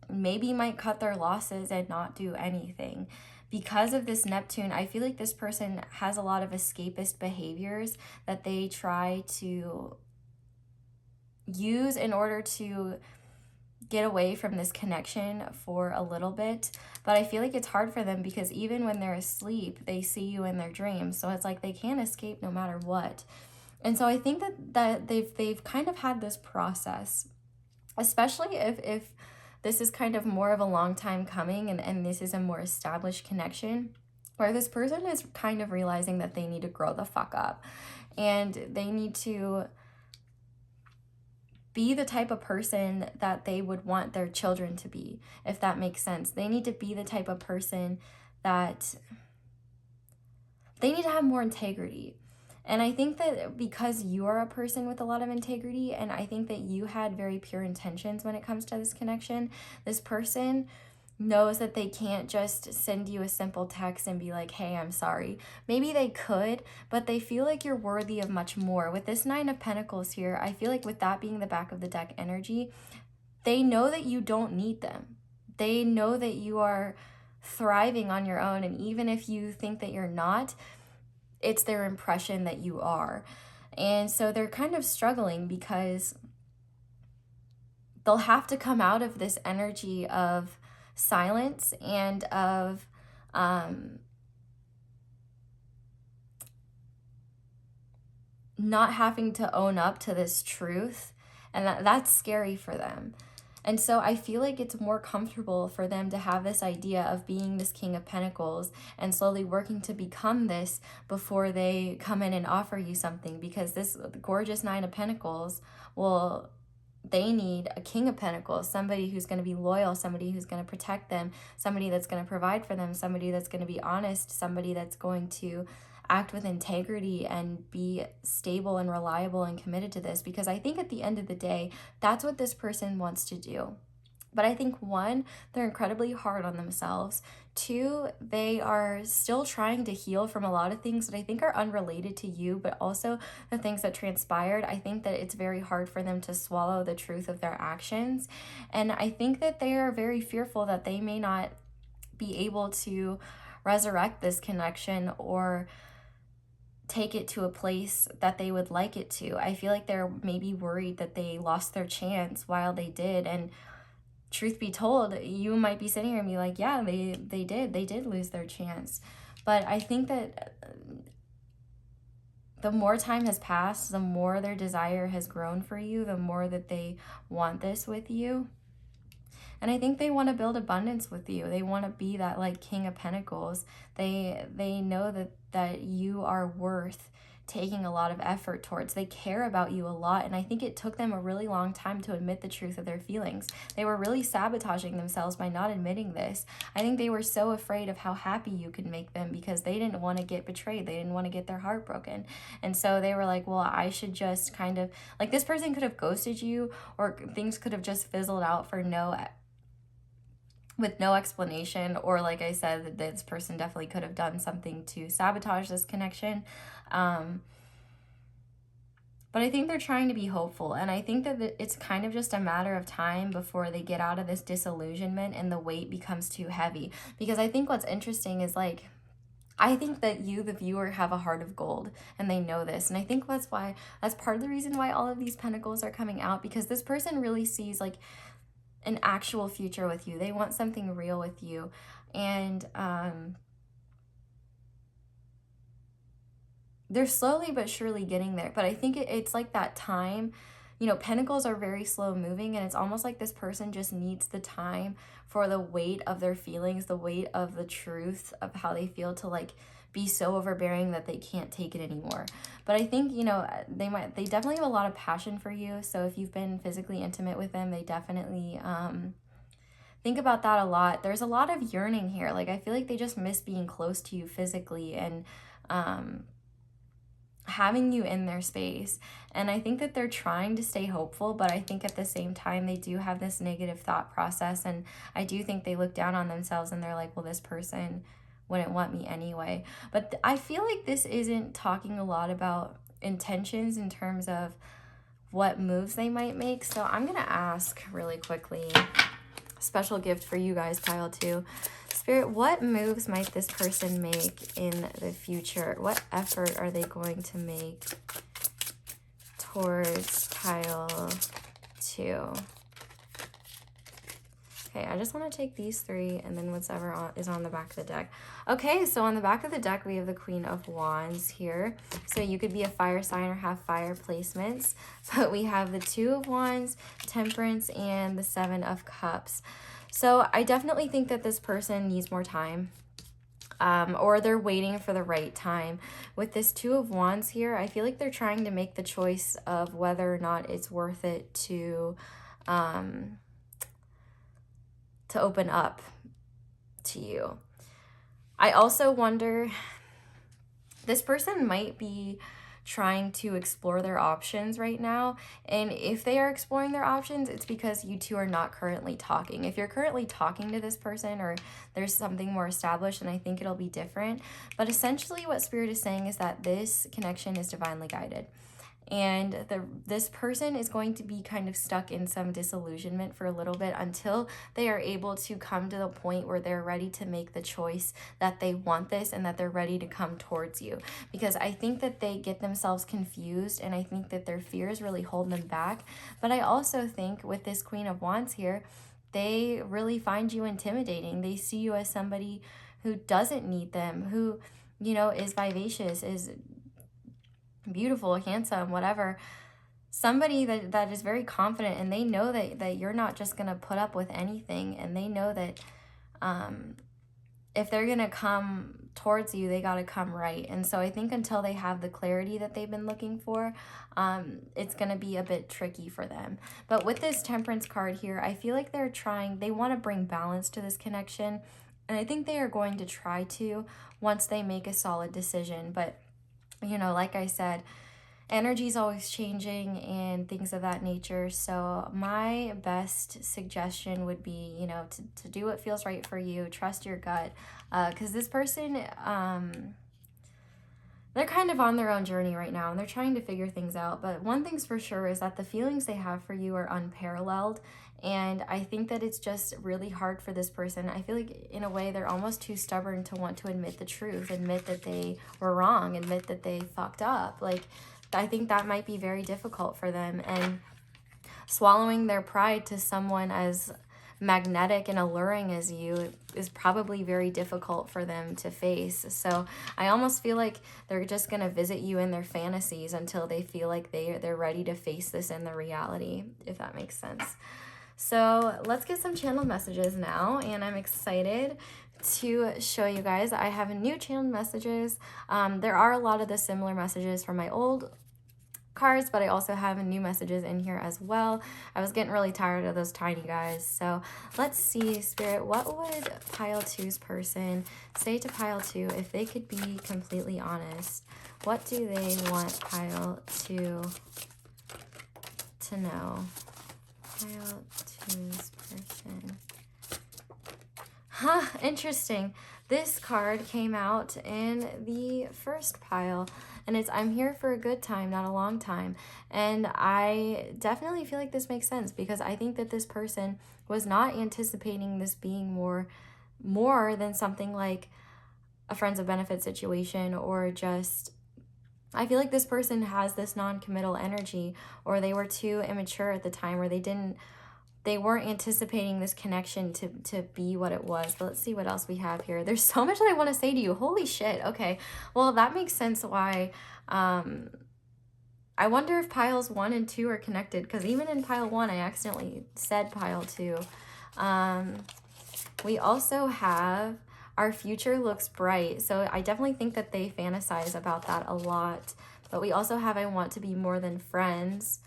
maybe might cut their losses and not do anything. Because of this Neptune, I feel like this person has a lot of escapist behaviors that they try to use in order to get away from this connection for a little bit. But I feel like it's hard for them because even when they're asleep, they see you in their dreams. So it's like they can't escape no matter what. And so I think that they've kind of had this process, especially if this is kind of more of a long time coming, and this is a more established connection where this person is kind of realizing that they need to grow the fuck up, and they need to be the type of person that they would want their children to be, if that makes sense. They need to be the type of person that they need to have more integrity. And I think that because you are a person with a lot of integrity, and I think that you had very pure intentions when it comes to this connection, this person knows that they can't just send you a simple text and be like, hey, I'm sorry. Maybe they could, but they feel like you're worthy of much more. With this Nine of Pentacles here, I feel like with that being the back of the deck energy, they know that you don't need them. They know that you are thriving on your own, and even if you think that you're not, it's their impression that you are. And so they're kind of struggling because they'll have to come out of this energy of silence and of not having to own up to this truth, and that's scary for them. And so I feel like it's more comfortable for them to have this idea of being this King of Pentacles and slowly working to become this before they come in and offer you something, because this gorgeous Nine of Pentacles, well, they need a King of Pentacles, somebody who's going to be loyal, somebody who's going to protect them, somebody that's going to provide for them, somebody that's going to be honest, somebody that's going to act with integrity and be stable and reliable and committed to this. Because I think at the end of the day, that's what this person wants to do. But I think, one, they're incredibly hard on themselves. Two, they are still trying to heal from a lot of things that I think are unrelated to you, but also the things that transpired. I think that it's very hard for them to swallow the truth of their actions. And I think that they are very fearful that they may not be able to resurrect this connection or take it to a place that they would like it to. I feel like they're maybe worried that they lost their chance while they did. And truth be told, you might be sitting here and be like, yeah, they did lose their chance. But I think that the more time has passed, the more their desire has grown for you, the more that they want this with you. And I think they want to build abundance with you. They want to be that like King of Pentacles. They know that you are worth taking a lot of effort towards. They care about you a lot, and I think it took them a really long time to admit the truth of their feelings. They were really sabotaging themselves by not admitting this. I think they were so afraid of how happy you could make them because they didn't want to get betrayed. They didn't want to get their heart broken. And so they were like, well, I should just kind of, like, this person could have ghosted you, or things could have just fizzled out with no explanation, or like I said, that this person definitely could have done something to sabotage this connection. But I think they're trying to be hopeful, and I think that it's kind of just a matter of time before they get out of this disillusionment and the weight becomes too heavy. Because I think what's interesting is, like, I think that you, the viewer, have a heart of gold, and they know this. And I think that's part of the reason why all of these pentacles are coming out, because this person really sees like an actual future with you. They want something real with you. And they're slowly but surely getting there. But I think it's like that time, you know, pentacles are very slow moving, and it's almost like this person just needs the time for the weight of their feelings, the weight of the truth of how they feel to like be so overbearing that they can't take it anymore. But I think, you know, they definitely have a lot of passion for you. So if you've been physically intimate with them, they definitely think about that a lot. There's a lot of yearning here. Like, I feel like they just miss being close to you physically and having you in their space. And I think that they're trying to stay hopeful, but I think at the same time they do have this negative thought process, and I do think they look down on themselves and they're like, well, this person wouldn't want me anyway. But I feel like this isn't talking a lot about intentions in terms of what moves they might make. So I'm gonna ask really quickly, special gift for you guys, pile 2. Spirit, what moves might this person make in the future? What effort are they going to make towards pile 2? Okay, I just want to take these 3 and then whatever is on the back of the deck. Okay, so on the back of the deck, we have the Queen of Wands here. So you could be a fire sign or have fire placements. But we have the 2 of Wands, Temperance, and the 7 of Cups. So I definitely think that this person needs more time. Or they're waiting for the right time. With this 2 of Wands here, I feel like they're trying to make the choice of whether or not it's worth it to open up to you. I also wonder, this person might be trying to explore their options right now, and if they are exploring their options, it's because you two are not currently talking. If you're currently talking to this person, or there's something more established, then I think it'll be different. But essentially what Spirit is saying is that this connection is divinely guided. And this person is going to be kind of stuck in some disillusionment for a little bit until they are able to come to the point where they're ready to make the choice that they want this and that they're ready to come towards you. Because I think that they get themselves confused, and I think that their fears really hold them back. But I also think with this Queen of Wands here, they really find you intimidating. They see you as somebody who doesn't need them, who, you know, is vivacious, is beautiful, handsome, whatever. Somebody that is very confident, and they know that you're not just going to put up with anything, and they know that if they're going to come towards you, they got to come right. And so I think until they have the clarity that they've been looking for, it's going to be a bit tricky for them. But with this Temperance card here, I feel like they want to bring balance to this connection, and I think they are going to try to once they make a solid decision. But you know, like I said, energy is always changing and things of that nature. So my best suggestion would be, you know, to do what feels right for you. Trust your gut. Because this person, they're kind of on their own journey right now, and they're trying to figure things out. But one thing's for sure is that the feelings they have for you are unparalleled. And I think that it's just really hard for this person. I feel like in a way they're almost too stubborn to want to admit the truth, admit that they were wrong, admit that they fucked up. Like, I think that might be very difficult for them. And swallowing their pride to someone as magnetic and alluring as you is probably very difficult for them to face. So I almost feel like they're just going to visit you in their fantasies until they feel like they're ready to face this in the reality, if that makes sense. So let's get some channel messages now, and I'm excited to show you guys. I have new channel messages. There are a lot of the similar messages from my old cards, but I also have new messages in here as well. I was getting really tired of those tiny guys. So let's see, Spirit, what would pile 2's person say to pile 2 if they could be completely honest? What do they want pile 2 to know? Pile 2's person. Huh, interesting. This card came out in the first pile, and it's I'm here for a good time, not a long time. And I definitely feel like this makes sense, because I think that this person was not anticipating this being more than something like a friends of benefit situation, or just, I feel like this person has this non-committal energy, or they were too immature at the time, or they weren't anticipating this connection to be what it was. But let's see what else we have here. There's so much that I want to say to you. Holy shit. Okay. Well, that makes sense why. I wonder if piles 1 and 2 are connected, because even in pile 1, I accidentally said pile 2. We also have our future looks bright. So I definitely think that they fantasize about that a lot. But we also have I want to be more than friends.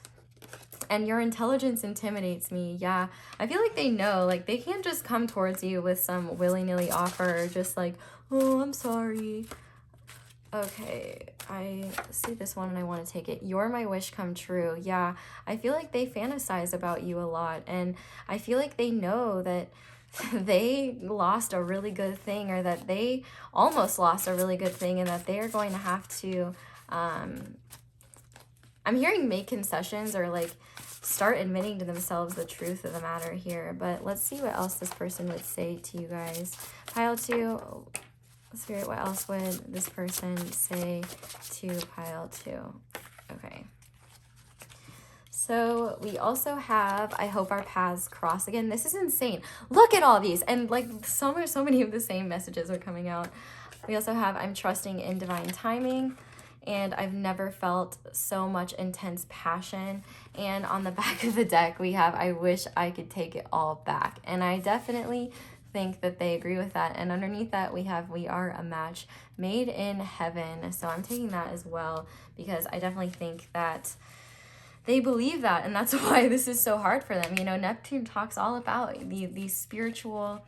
And your intelligence intimidates me. Yeah, I feel like they know, like they can't just come towards you with some willy-nilly offer, just like, oh, I'm sorry. Okay, I see this one and I want to take it. You're my wish come true. Yeah, I feel like they fantasize about you a lot, and I feel like they know that they lost a really good thing, or that they almost lost a really good thing, and that they're going to have to, I'm hearing make concessions, or like start admitting to themselves the truth of the matter here. But let's see what else this person would say to you guys. Pile 2, Spirit, what else would this person say to pile 2? Okay. So we also have, I hope our paths cross again. This is insane. Look at all these. And like so many of the same messages are coming out. We also have, I'm trusting in divine timing. And I've never felt so much intense passion. And on the back of the deck, we have, I wish I could take it all back. And I definitely think that they agree with that. And underneath that, we have, we are a match made in heaven. So I'm taking that as well, because I definitely think that they believe that. And that's why this is so hard for them. You know, Neptune talks all about the spiritual,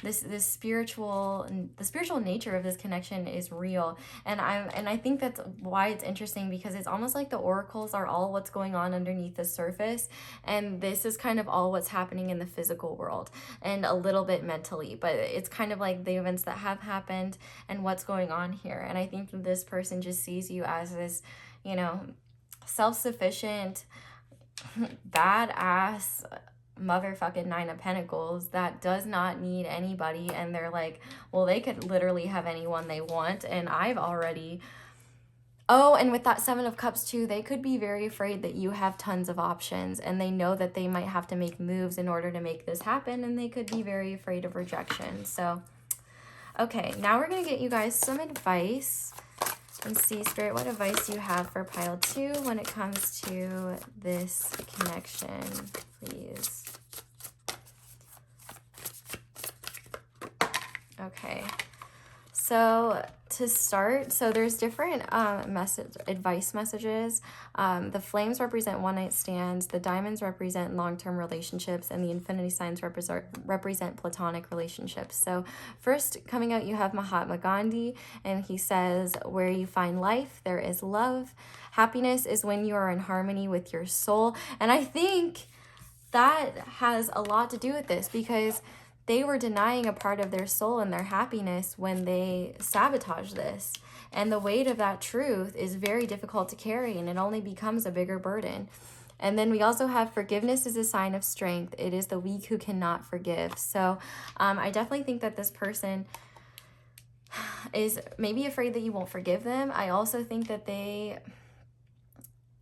the spiritual nature of this connection is real. And I think that's why it's interesting, because it's almost like the oracles are all what's going on underneath the surface, and this is kind of all what's happening in the physical world, and a little bit mentally, but it's kind of like the events that have happened and what's going on here. And I think that this person just sees you as this, you know, self-sufficient, badass motherfucking 9 of Pentacles that does not need anybody. And they're like, well, they could literally have anyone they want, and I've already, oh, and with that 7 of Cups too, they could be very afraid that you have tons of options, and they know that they might have to make moves in order to make this happen, and they could be very afraid of rejection. So okay, now we're gonna get you guys some advice and see, Spirit, what advice you have for pile 2 when it comes to this connection, please. Okay, so to start, so there's different advice messages. The flames represent one-night stands, the diamonds represent long-term relationships, and the infinity signs represent platonic relationships. So first coming out, you have Mahatma Gandhi, and he says, where you find life, there is love. Happiness is when you are in harmony with your soul. And I think that has a lot to do with this, because they were denying a part of their soul and their happiness when they sabotaged this. And the weight of that truth is very difficult to carry, and it only becomes a bigger burden. And then we also have forgiveness is a sign of strength. It is the weak who cannot forgive. So I definitely think that this person is maybe afraid that you won't forgive them. I also think that they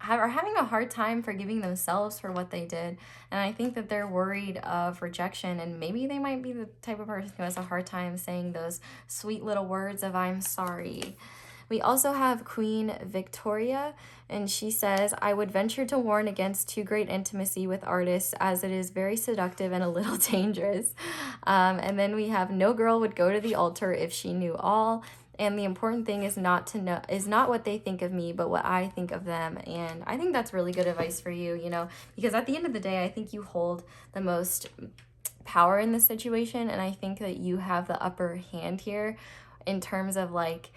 are having a hard time forgiving themselves for what they did. And I think that they're worried of rejection, and maybe they might be the type of person who has a hard time saying those sweet little words of I'm sorry. We also have Queen Victoria, and she says, I would venture to warn against too great intimacy with artists, as it is very seductive and a little dangerous. And then we have, no girl would go to the altar if she knew all. And the important thing is not what they think of me, but what I think of them. And I think that's really good advice for you, you know, because at the end of the day, I think you hold the most power in this situation. And I think that you have the upper hand here in terms of like,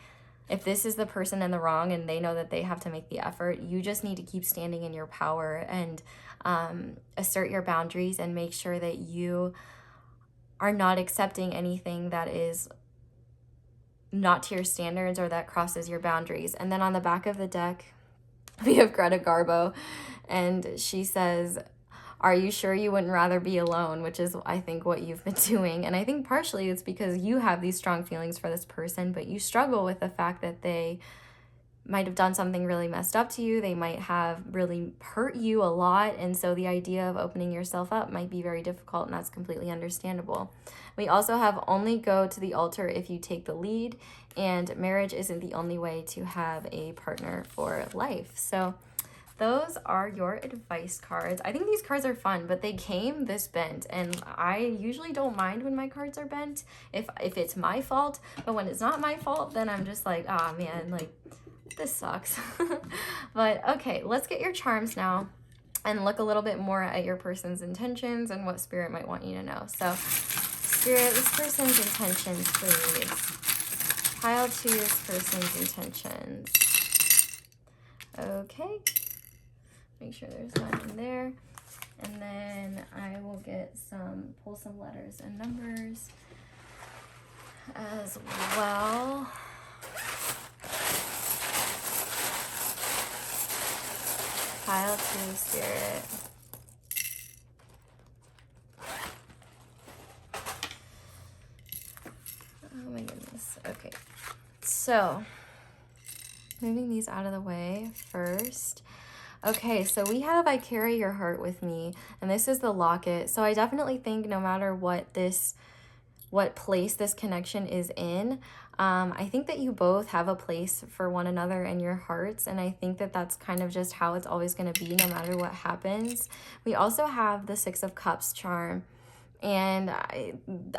if this is the person in the wrong and they know that they have to make the effort, you just need to keep standing in your power and assert your boundaries and make sure that you are not accepting anything that is not to your standards or that crosses your boundaries. And then on the back of the deck, we have Greta Garbo, and she says, are you sure you wouldn't rather be alone? Which is, I think, what you've been doing. And I think partially it's because you have these strong feelings for this person, but you struggle with the fact that they might have done something really messed up to you. They might have really hurt you a lot. And so the idea of opening yourself up might be very difficult, and that's completely understandable. We also have only go to the altar if you take the lead, and marriage isn't the only way to have a partner for life. So those are your advice cards. I think these cards are fun, but they came this bent, and I usually don't mind when my cards are bent if it's my fault. But when it's not my fault, then I'm just like, ah, man, like, this sucks. But okay, let's get your charms now and look a little bit more at your person's intentions and what Spirit might want you to know. So Spirit, this person's intentions, please. Pile 2, this person's intentions. Okay, make sure there's none in there. And then I will pull some letters and numbers as well. Pile 2, Spirit. Oh my goodness. Okay. So, moving these out of the way first. Okay, so we have I carry your heart with me, and this is the locket. So I definitely think no matter what place this connection is in, I think that you both have a place for one another in your hearts, and I think that that's kind of just how it's always going to be no matter what happens. We also have the 6 of Cups charm, and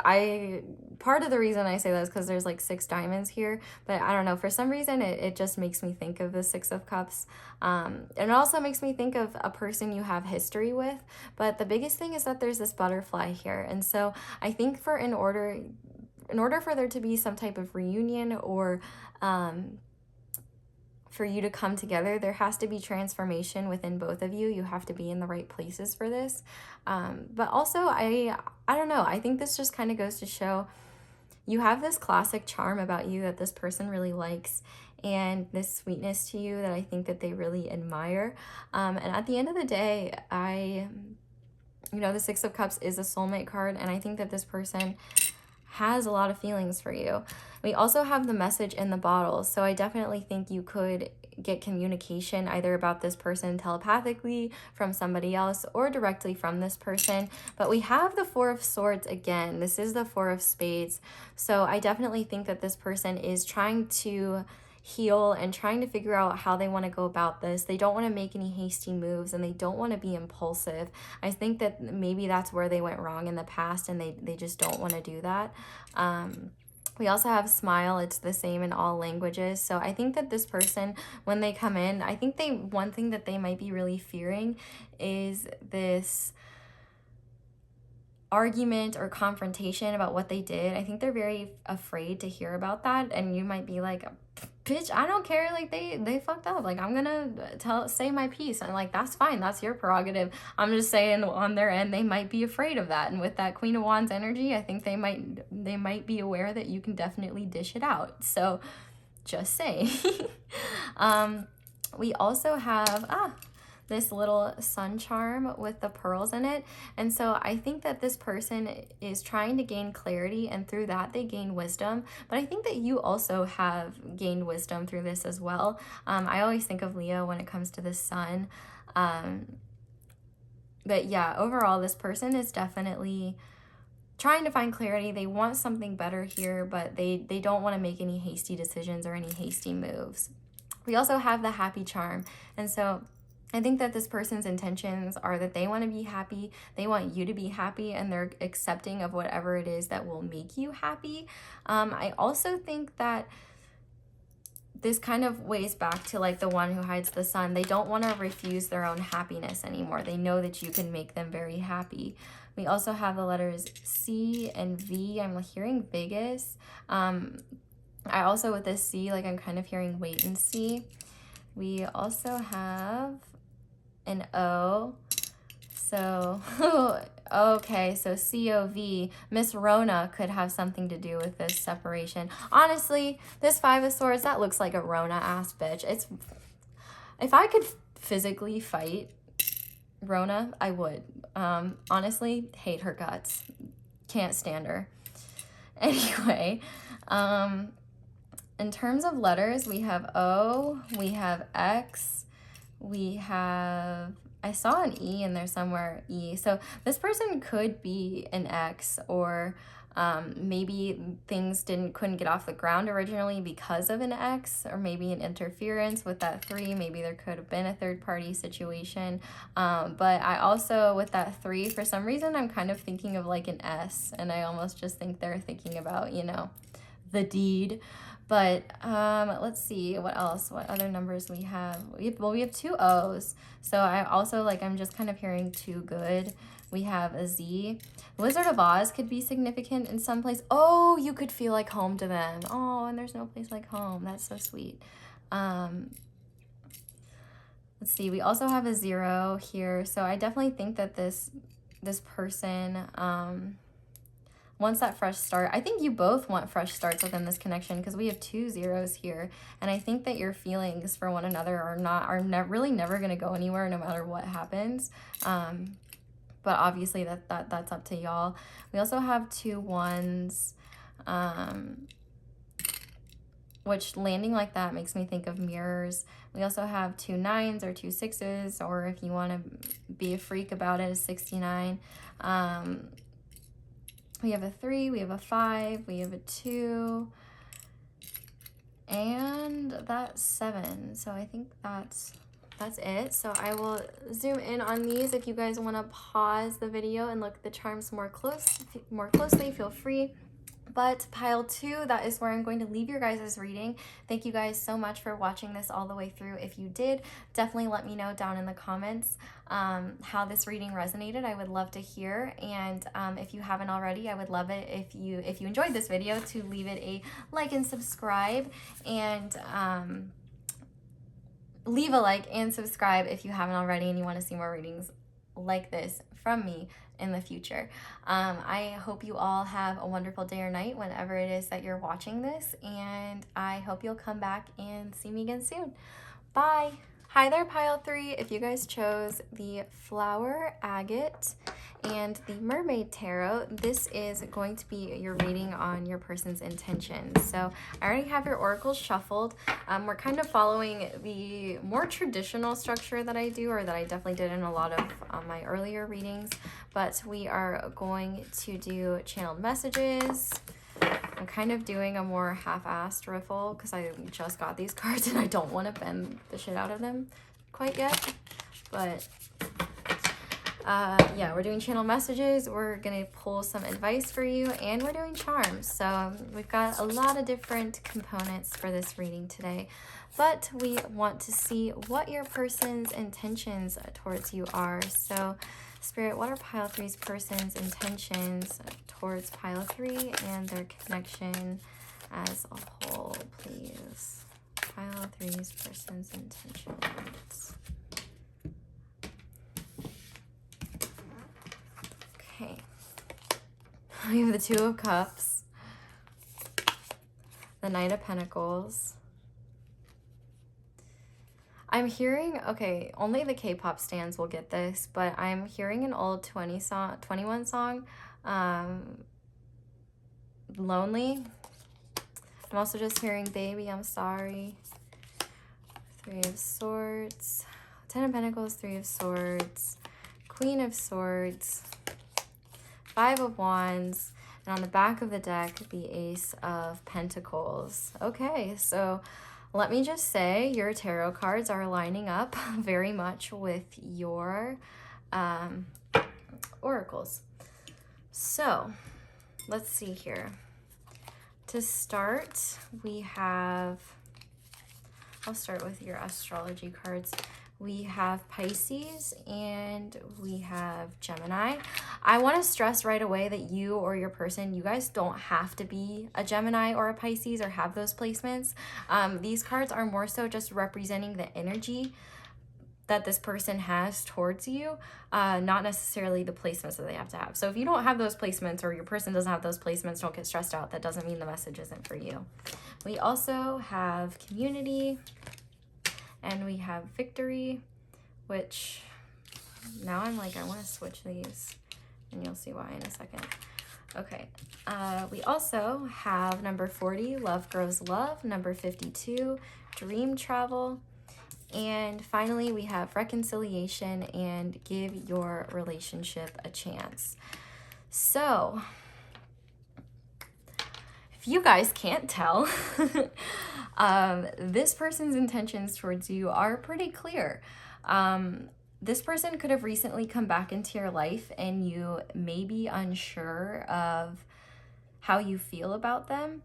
I part of the reason I say that is because there's like 6 diamonds here, but I don't know, for some reason it just makes me think of the 6 of Cups, and it also makes me think of a person you have history with. But the biggest thing is that there's this butterfly here, and so I think in order for there to be some type of reunion or for you to come together, there has to be transformation within both of you. You have to be in the right places for this. But also, I don't know, I think this just kind of goes to show you have this classic charm about you that this person really likes, and this sweetness to you that I think that they really admire. And at the end of the day, the 6 of Cups is a soulmate card, and I think that this person has a lot of feelings for you. We also have the message in the bottle, so I definitely think you could get communication either about this person telepathically from somebody else or directly from this person. But we have the 4 of Swords again. This is the 4 of Spades, so I definitely think that this person is trying to heal and trying to figure out how they want to go about this. They don't want to make any hasty moves, and they don't want to be impulsive. I think that maybe that's where they went wrong in the past, and they just don't want to do that. We also have Smile. It's the same in all languages. So I think that this person, when they come in, I think one thing that they might be really fearing is this argument or confrontation about what they did. I think they're very afraid to hear about that, and you might be like, bitch, I don't care, like they fucked up, like I'm gonna say my piece, and like that's fine, that's your prerogative. I'm just saying on their end they might be afraid of that, and with that Queen of Wands energy, I think they might be aware that you can definitely dish it out. So just saying. We also have this little sun charm with the pearls in it. And so I think that this person is trying to gain clarity, and through that they gain wisdom. But I think that you also have gained wisdom through this as well. I always think of Leo when it comes to the sun. But yeah, overall, this person is definitely trying to find clarity. They want something better here, but they don't want to make any hasty decisions or any hasty moves. We also have the happy charm. And so I think that this person's intentions are that they want to be happy. They want you to be happy, and they're accepting of whatever it is that will make you happy. I also think that this kind of weighs back to like the one who hides the sun. They don't want to refuse their own happiness anymore. They know that you can make them very happy. We also have the letters C and V. I'm hearing Vegas. I also, with this C, like I'm kind of hearing wait and see. We also have an O. So, okay, so COV, Miss Rona could have something to do with this separation. Honestly, this Five of Swords, that looks like a Rona-ass bitch. If I could physically fight Rona, I would. Honestly, hate her guts. Can't stand her. Anyway, in terms of letters, we have O, we have X, we have, I saw an E in there somewhere, E. So this person could be an X, or maybe things couldn't get off the ground originally because of an X, or maybe an interference with that 3. Maybe there could have been a third party situation. But I also, with that 3, for some reason, I'm kind of thinking of like an S, and I almost just think they're thinking about, you know, the deed. But let's see what else, what other numbers we have. We have 2 O's. So I also, like, I'm just kind of hearing too good. We have a Z. Wizard of Oz could be significant in some place. Oh, you could feel like home to them. Oh, and there's no place like home. That's so sweet. Let's see. We also have a 0 here. So I definitely think that this person wants that fresh start. I think you both want fresh starts within this connection, because we have 2 zeros here. And I think that your feelings for one another are really never going to go anywhere, no matter what happens. But obviously that's up to y'all. We also have 2 1s, which landing like that makes me think of mirrors. We also have 2 9s or 2 6s, or if you want to be a freak about it, a 69. We have a 3, we have a 5, we have a 2, and that's 7. So I think that's it. So I will zoom in on these. If you guys want to pause the video and look at the charms more closely, feel free. But pile 2, that is where I'm going to leave your guys' reading. Thank you guys so much for watching this all the way through. If you did, definitely let me know down in the comments how this reading resonated. I would love to hear. And if you haven't already, I would love it if you enjoyed this video to leave it a like and subscribe, and leave a like and subscribe if you haven't already and you want to see more readings like this from me in the future. I hope you all have a wonderful day or night whenever it is that you're watching this, and I hope you'll come back and see me again soon. Bye. Hi there, pile 3. If you guys chose the Flower Agate and the Mermaid Tarot, this is going to be your reading on your person's intentions. So I already have your oracles shuffled. We're kind of following the more traditional structure that I do, or that I definitely did in a lot of my earlier readings, but we are going to do channeled messages. I'm kind of doing a more half-assed riffle because I just got these cards and I don't want to bend the shit out of them quite yet. But yeah, we're doing channel messages. We're going to pull some advice for you, and we're doing charms. So we've got a lot of different components for this reading today. But we want to see what your person's intentions towards you are. So Spirit, what are pile 3's person's intentions towards pile 3 and their connection as a whole, please? Pile 3's person's intentions. Okay. We have the 2 of Cups, the Knight of Pentacles. I'm hearing, okay, only the K-pop stans will get this, but I'm hearing an old 21 song, Lonely. I'm also just hearing Baby, I'm Sorry. Three of Swords, Ten of Pentacles, Three of Swords, Queen of Swords, Five of Wands, and on the back of the deck, the Ace of Pentacles. Okay, so let me just say your tarot cards are lining up very much with your oracles. So let's see here. To start, we have, I'll start with your astrology cards. We have Pisces and we have Gemini. I want to stress right away that you or your person, you guys don't have to be a Gemini or a Pisces or have those placements. These cards are more so just representing the energy that this person has towards you, not necessarily the placements that they have to have. So if you don't have those placements or your person doesn't have those placements, don't get stressed out. That doesn't mean the message isn't for you. We also have Community and we have Victory, which now I'm like, I want to switch these and you'll see why in a second. Okay, we also have number 40, Love Grows Love, number 52, Dream Travel, and finally, we have Reconciliation and Give Your Relationship a Chance. So, if you guys can't tell, this person's intentions towards you are pretty clear. This person could have recently come back into your life and you may be unsure of how you feel about them,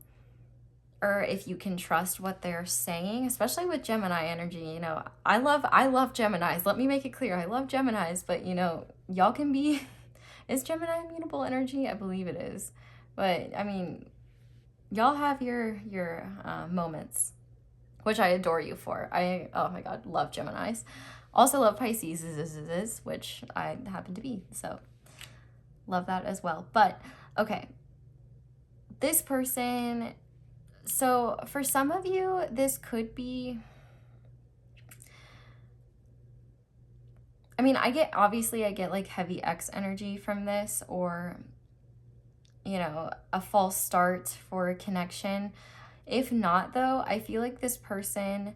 or if you can trust what they're saying, especially with Gemini energy. You know, I love Geminis. Let me make it clear. I love Geminis, but you know, y'all can be, is Gemini immutable energy? I believe it is. But I mean, y'all have your moments, which I adore you for. Oh my God, love Geminis. Also love Pisces, which I happen to be. So love that as well. But okay, this person, so for some of you, this could be, I mean, I get like heavy X energy from this, or, you know, a false start for a connection. If not though, I feel like this person,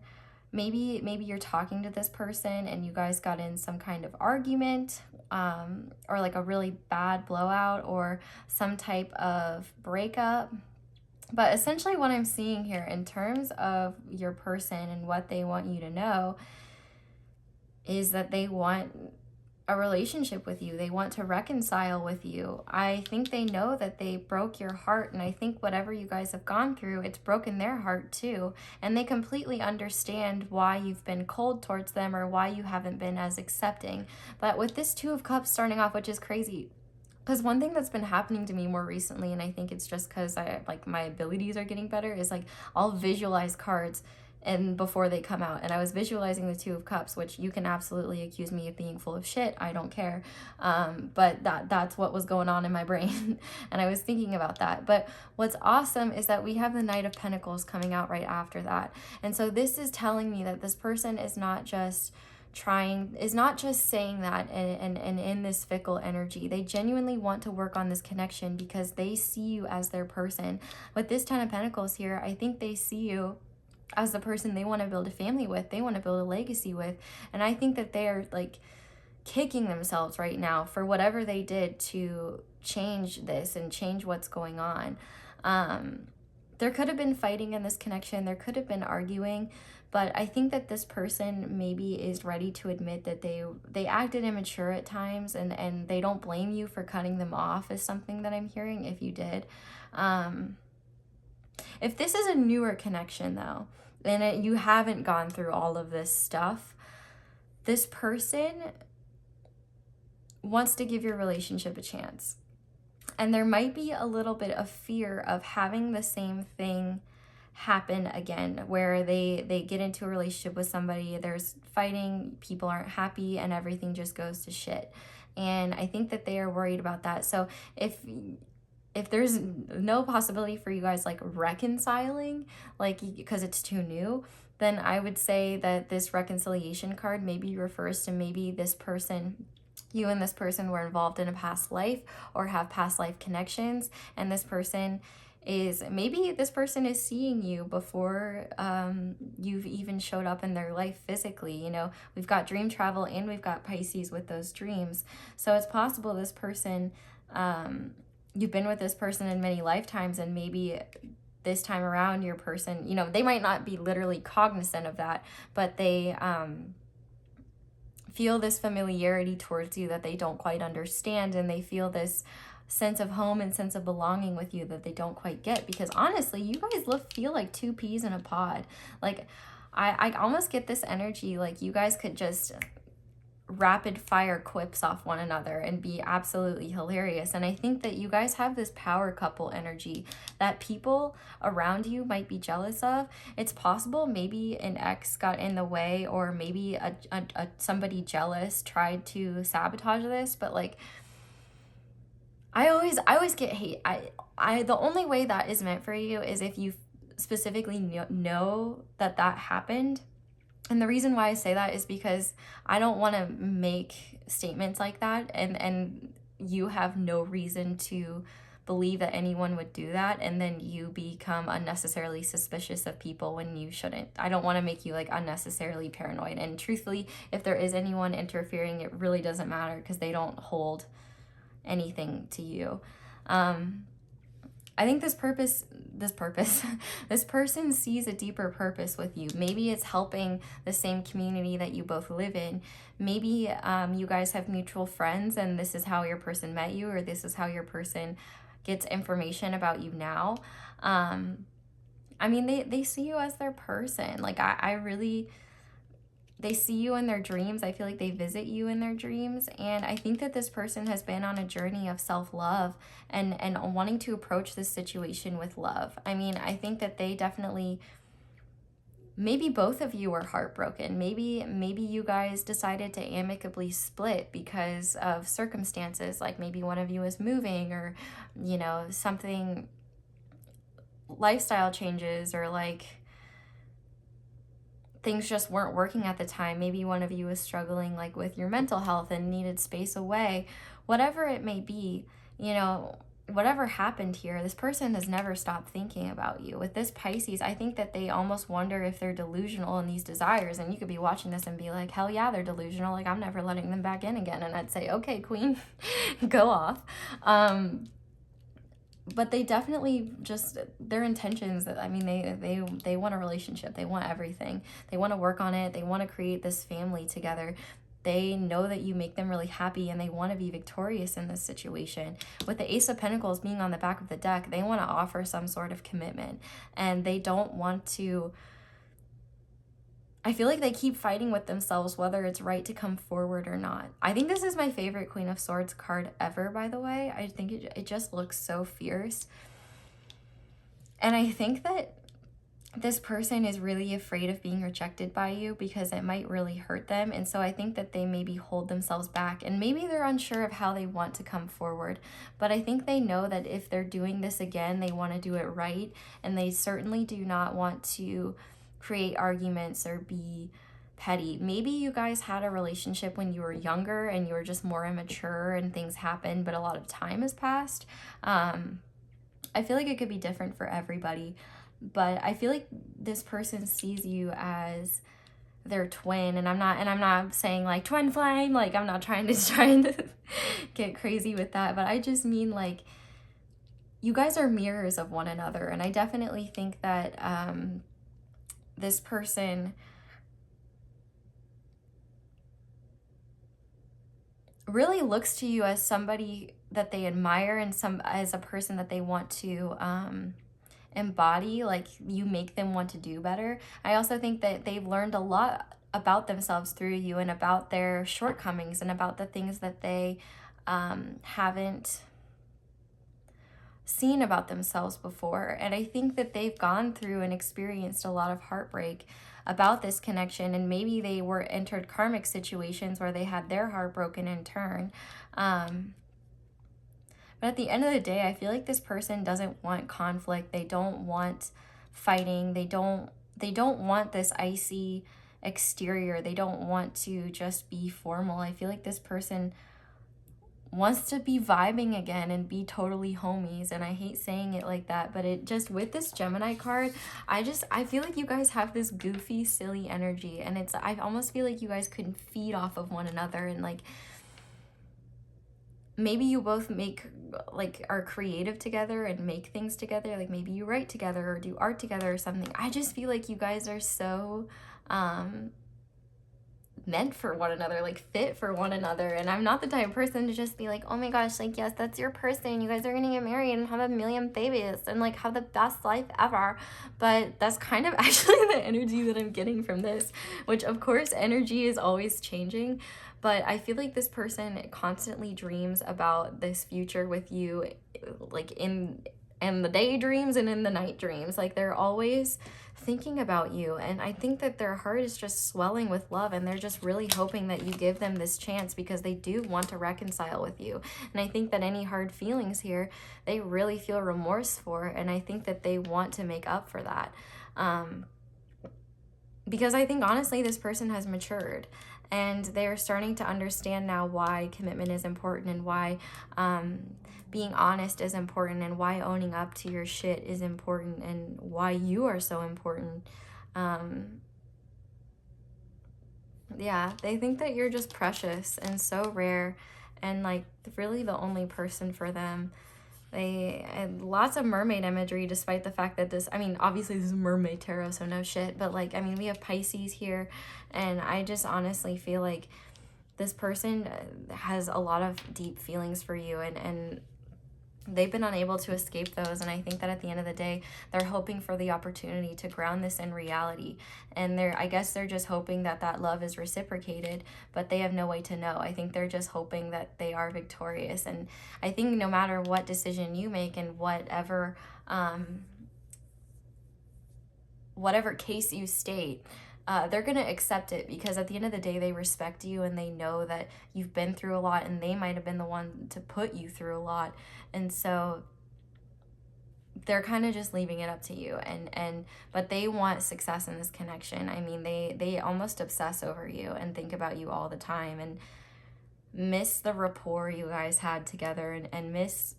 maybe you're talking to this person and you guys got in some kind of argument, or like a really bad blowout or some type of breakup. But essentially what I'm seeing here in terms of your person and what they want you to know is that they want a relationship with you. They want to reconcile with you. I think they know that they broke your heart, and I think whatever you guys have gone through, it's broken their heart too. And they completely understand why you've been cold towards them or why you haven't been as accepting. But with this Two of Cups starting off, which is crazy, because one thing that's been happening to me more recently, and I think it's just because my abilities are getting better, is like I'll visualize cards and before they come out. And I was visualizing the Two of Cups, which you can absolutely accuse me of being full of shit. I don't care. But that's what was going on in my brain. And I was thinking about that. But what's awesome is that we have the Knight of Pentacles coming out right after that. And so this is telling me that this person is not just saying that and in this fickle energy. They genuinely want to work on this connection because they see you as their person. With this Ten of Pentacles here, I think they see you as the person they want to build a family with, they want to build a legacy with. And I think that they are like kicking themselves right now for whatever they did to change this and change what's going on. There could have been fighting in this connection, there could have been arguing, but I think that this person maybe is ready to admit that they acted immature at times, and they don't blame you for cutting them off, is something that I'm hearing if you did. If this is a newer connection though, and you haven't gone through all of this stuff, this person wants to give your relationship a chance. And there might be a little bit of fear of having the same thing happen again, where they get into a relationship with somebody, there's fighting, people aren't happy, and everything just goes to shit. And I think that they are worried about that. So if if there's no possibility for you guys like reconciling, like because it's too new, then I would say that this reconciliation card maybe refers to maybe this person, you and this person were involved in a past life or have past life connections, and this person is, maybe this person is seeing you before you've even showed up in their life physically. You know, we've got dream travel and we've got Pisces with those dreams. So it's possible this person, you've been with this person in many lifetimes, and maybe this time around your person, you know, they might not be literally cognizant of that, but they feel this familiarity towards you that they don't quite understand, and they feel this sense of home and sense of belonging with you that they don't quite get, because honestly, you guys feel like two peas in a pod. Like, I almost get this energy like you guys could just rapid fire quips off one another and be absolutely hilarious. And I think that you guys have this power couple energy that people around you might be jealous of. It's possible maybe an ex got in the way, or maybe somebody jealous tried to sabotage this, but like, I always get hate. The only way that is meant for you is if you specifically know that happened. And the reason why I say that is because I don't want to make statements like that and you have no reason to believe that anyone would do that, and then you become unnecessarily suspicious of people when you shouldn't. I don't want to make you like unnecessarily paranoid. And truthfully, if there is anyone interfering, it really doesn't matter because they don't hold anything to you. I think this person sees a deeper purpose with you. Maybe it's helping the same community that you both live in. Maybe you guys have mutual friends and this is how your person met you, or this is how your person gets information about you now. I mean, they see you as their person. Like, they see you in their dreams. I feel like they visit you in their dreams. And I think that this person has been on a journey of self-love and wanting to approach this situation with love. I mean, I think that they definitely, maybe both of you are heartbroken. Maybe you guys decided to amicably split because of circumstances. Like maybe one of you is moving, or, you know, something, lifestyle changes, or like things just weren't working at the time. Maybe one of you was struggling like with your mental health and needed space away. Whatever it may be, you know, whatever happened here, this person has never stopped thinking about you. With this Pisces, I think that they almost wonder if they're delusional in these desires. And you could be watching this and be like, hell yeah, they're delusional. Like, I'm never letting them back in again. And I'd say, okay, queen, go off. But they definitely just, their intentions, I mean, they want a relationship. They want everything. They want to work on it. They want to create this family together. They know that you make them really happy, and they want to be victorious in this situation. With the Ace of Pentacles being on the back of the deck, they want to offer some sort of commitment, and they don't want to, I feel like they keep fighting with themselves whether it's right to come forward or not. I think this is my favorite Queen of Swords card ever, by the way. I think it just looks so fierce. And I think that this person is really afraid of being rejected by you because it might really hurt them. And so I think that they maybe hold themselves back, and maybe they're unsure of how they want to come forward. But I think they know that if they're doing this again, they want to do it right. And they certainly do not want to create arguments or be petty. Maybe you guys had a relationship when you were younger and you were just more immature and things happened, but a lot of time has passed. I feel like it could be different for everybody, but I feel like this person sees you as their twin, and I'm not saying like twin flame, like I'm not trying to get crazy with that, but I just mean like you guys are mirrors of one another. And I definitely think that this person really looks to you as somebody that they admire, and as a person that they want to embody. Like, you make them want to do better. I also think that they've learned a lot about themselves through you, and about their shortcomings, and about the things that they haven't seen about themselves before. And I think that they've gone through and experienced a lot of heartbreak about this connection, and maybe they were entered karmic situations where they had their heart broken in turn. But But at the end of the day, I feel like this person doesn't want conflict. They don't want fighting. They don't want this icy exterior. They don't want to just be formal. I feel like this person wants to be vibing again and be totally homies. And I hate saying it like that, but it just, with this Gemini card, I feel like you guys have this goofy, silly energy, and I almost feel like you guys could feed off of one another, and like maybe you both are creative together and make things together. Like maybe you write together or do art together or something. I just feel like you guys are so meant for one another, like fit for one another. And I'm not the type of person to just be like, oh my gosh, like, yes, that's your person, you guys are gonna get married and have a million babies and like have the best life ever. But that's kind of actually the energy that I'm getting from this, which of course energy is always changing. But I feel like this person constantly dreams about this future with you, like in the daydreams and in the night dreams. Like they're always thinking about you, and I think that their heart is just swelling with love, and they're just really hoping that you give them this chance because they do want to reconcile with you. And I think that any hard feelings here, they really feel remorse for, and I think that they want to make up for that, because I think honestly this person has matured, and they're starting to understand now why commitment is important, and why being honest is important, and why owning up to your shit is important, and why you are so important. Yeah, they think that you're just precious and so rare, and like really the only person for them. They and lots of mermaid imagery, despite the fact that this, I mean, obviously this is Mermaid Tarot, so no shit, but like, I mean, we have Pisces here, and I just honestly feel like this person has a lot of deep feelings for you, and they've been unable to escape those. And I think that at the end of the day, they're hoping for the opportunity to ground this in reality, and I guess they're just hoping that that love is reciprocated, but they have no way to know. I think they're just hoping that they are victorious, and I think no matter what decision you make and whatever case you state, they're going to accept it, because at the end of the day, they respect you, and they know that you've been through a lot, and they might have been the one to put you through a lot. And so they're kind of just leaving it up to you, but they want success in this connection. I mean, they almost obsess over you and think about you all the time, and miss the rapport you guys had together, and miss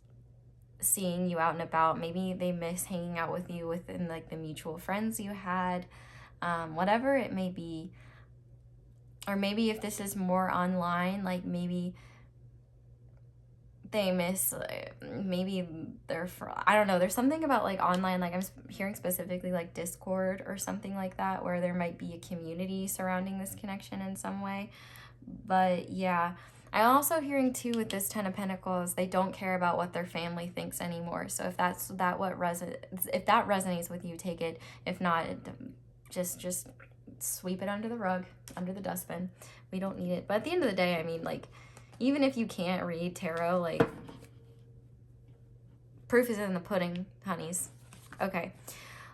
seeing you out and about. Maybe they miss hanging out with you within like the mutual friends you had, whatever it may be. Or maybe if this is more online, like maybe they miss, maybe I don't know, there's something about like online, like I'm hearing specifically like Discord or something like that, where there might be a community surrounding this connection in some way. But yeah, I'm also hearing too with this Ten of Pentacles, they don't care about what their family thinks anymore. So if if that resonates with you, take it. If not, just sweep it under the rug, under the dustbin. We don't need it. But at the end of the day, I mean, like, even if you can't read tarot, like, proof is in the pudding, honeys. Okay,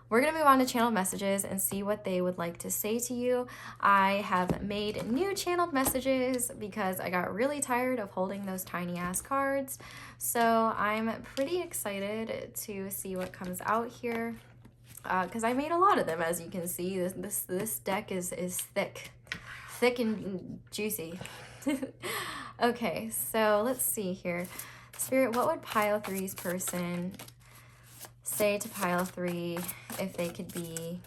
we're going to move on to channeled messages and see what they would like to say to you. I have made new channeled messages because I got really tired of holding those tiny ass cards. So I'm pretty excited to see what comes out here, because I made a lot of them. As you can see, this deck is thick and juicy. Okay, so let's see here. Spirit, what would pile 3's person say to pile 3 if they could be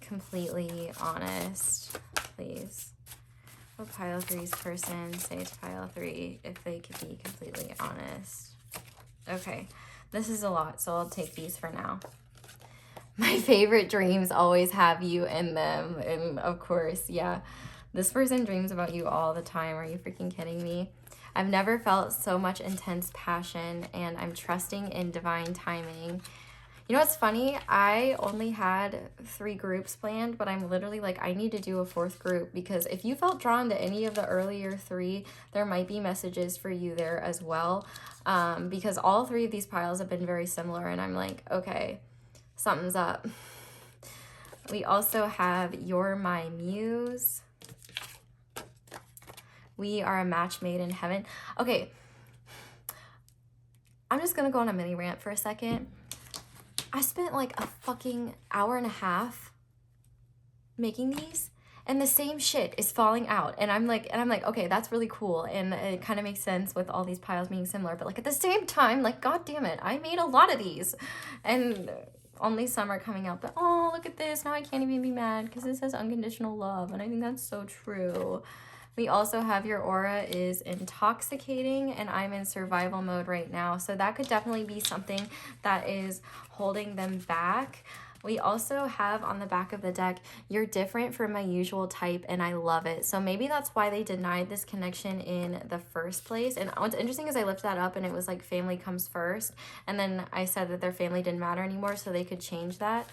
completely honest, please? What would pile 3's person say to pile 3 if they could be completely honest? Okay, this is a lot, so I'll take these for now. My favorite dreams always have you in them, and of course, yeah, this person dreams about you all the time. Are you freaking kidding me? I've never felt so much intense passion, and I'm trusting in divine timing. You know what's funny? I only had 3 groups planned, but I'm literally like, I need to do a 4th group, because if you felt drawn to any of the earlier 3, there might be messages for you there as well, because all 3 of these piles have been very similar, and I'm like, okay, something's up. We also have You're My Muse. We are a match made in heaven. Okay. I'm just gonna go on a mini rant for a second. I spent like a fucking hour and a half making these, and the same shit is falling out, and I'm like, okay, that's really cool, and it kind of makes sense with all these piles being similar, but like at the same time, like, god damn it, I made a lot of these, and only some are coming out. But oh, look at this, now I can't even be mad because it says unconditional love, and I think that's so true. We also have your aura is intoxicating, and I'm in survival mode right now, so that could definitely be something that is holding them back. We also have on the back of the deck, you're different from my usual type, and I love it. So maybe that's why they denied this connection in the first place. And what's interesting is I lifted that up and it was like family comes first. And then I said that their family didn't matter anymore, so they could change that.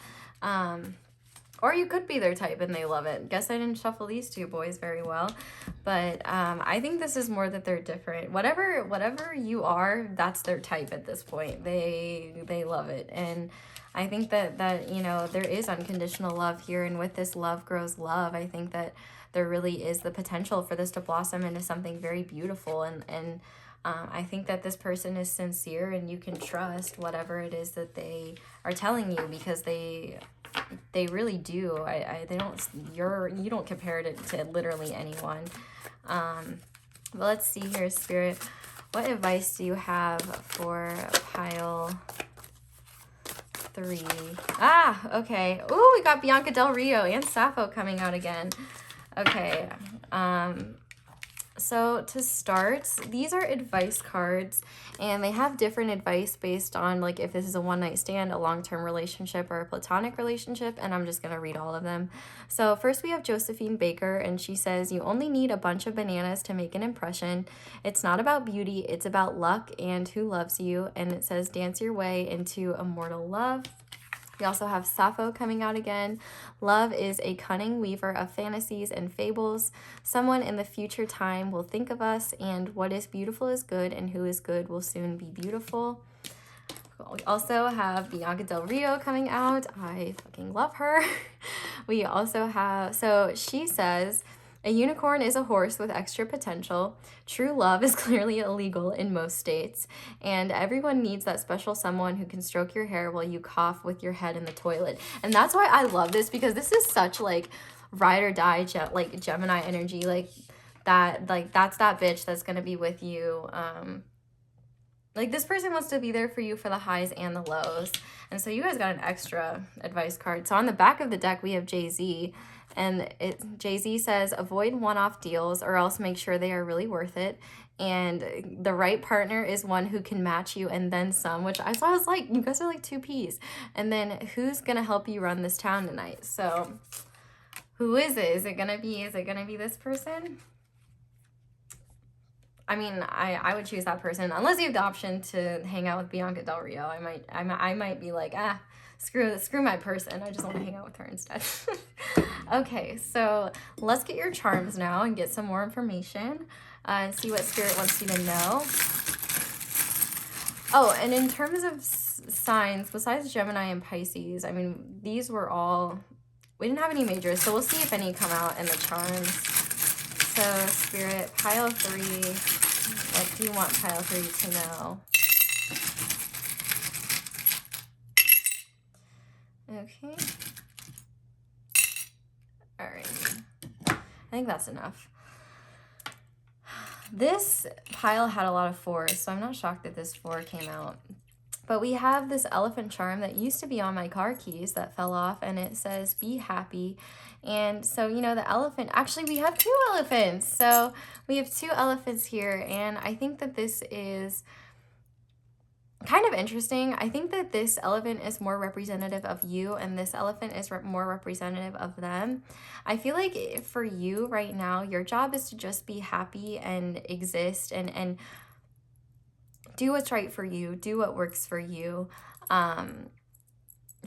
Or you could be their type and they love it. Guess I didn't shuffle these two boys very well. But I think this is more that they're different. Whatever you are, that's their type at this point. They love it. And I think that you know, there is unconditional love here, and with this love grows love. I think that there really is the potential for this to blossom into something very beautiful, and I think that this person is sincere, and you can trust whatever it is that they are telling you, because they really do. You don't compare it to literally anyone. But let's see here, Spirit. What advice do you have for pile 3? Okay. Ooh, we got Bianca Del Rio and Sappho coming out again. Okay. So to start, these are advice cards, and they have different advice based on like if this is a one-night stand, a long-term relationship, or a platonic relationship, and I'm just going to read all of them. So first we have Josephine Baker, and she says, you only need a bunch of bananas to make an impression. It's not about beauty, it's about luck and who loves you. And it says, dance your way into immortal love. We also have Sappho coming out again. Love is a cunning weaver of fantasies and fables. Someone in the future time will think of us, and what is beautiful is good, and who is good will soon be beautiful. We also have Bianca Del Rio coming out. I fucking love her. We also have, so she says, a unicorn is a horse with extra potential. True love is clearly illegal in most states. And everyone needs that special someone who can stroke your hair while you cough with your head in the toilet. And that's why I love this, because this is such like ride or die, like Gemini energy. Like that's that bitch that's going to be with you. Like this person wants to be there for you for the highs and the lows. And so you guys got an extra advice card. So on the back of the deck, we have Jay-Z. And Jay-Z says, avoid one-off deals or else make sure they are really worth it. And the right partner is one who can match you and then some, which I was like, you guys are like two peas. And then who's going to help you run this town tonight? So who is it? Is it going to be this person? I mean, I would choose that person unless you have the option to hang out with Bianca Del Rio. I might be like, screw my person. I just want to hang out with her instead. Okay, so let's get your charms now and get some more information and see what Spirit wants you to know. Oh, and in terms of signs, besides Gemini and Pisces, I mean, these were all, we didn't have any majors, so we'll see if any come out in the charms. So, Spirit, pile 3, what do you want pile 3 to know? Okay. All right. I think that's enough. This pile had a lot of 4s, so I'm not shocked that this 4 came out. But we have this elephant charm that used to be on my car keys that fell off, and it says, be happy. And so, you know, the elephant, actually we have 2 elephants. So we have 2 elephants here, and I think that this is kind of interesting. I think that this elephant is more representative of you, and this elephant is more representative of them. I feel like for you right now, your job is to just be happy and exist and do what's right for you, do what works for you.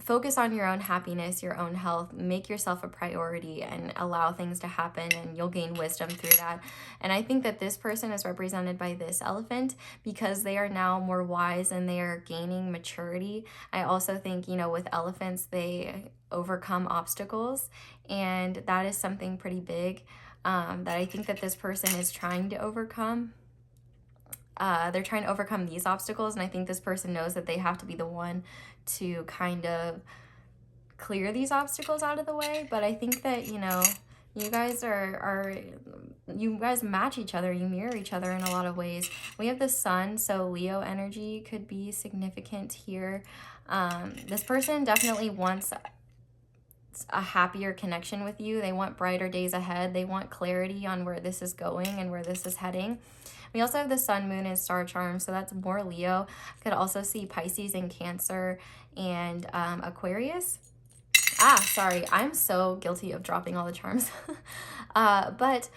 Focus on your own happiness, your own health, make yourself a priority and allow things to happen, and you'll gain wisdom through that. And I think that this person is represented by this elephant because they are now more wise and they are gaining maturity. I also think, you know, with elephants, they overcome obstacles, and that is something pretty big that I think that this person is trying to overcome. they're trying to overcome these obstacles, and I think this person knows that they have to be the one to kind of clear these obstacles out of the way. But I think that, you know, you guys you guys match each other, you mirror each other in a lot of ways. We have the sun, so Leo energy could be significant here. This person definitely wants a happier connection with you. They want brighter days ahead. They want clarity on where this is going and where this is heading. We also have the sun, moon, and star charm, so that's more Leo. Could also see Pisces and Cancer and Aquarius. Sorry, I'm so guilty of dropping all the charms. But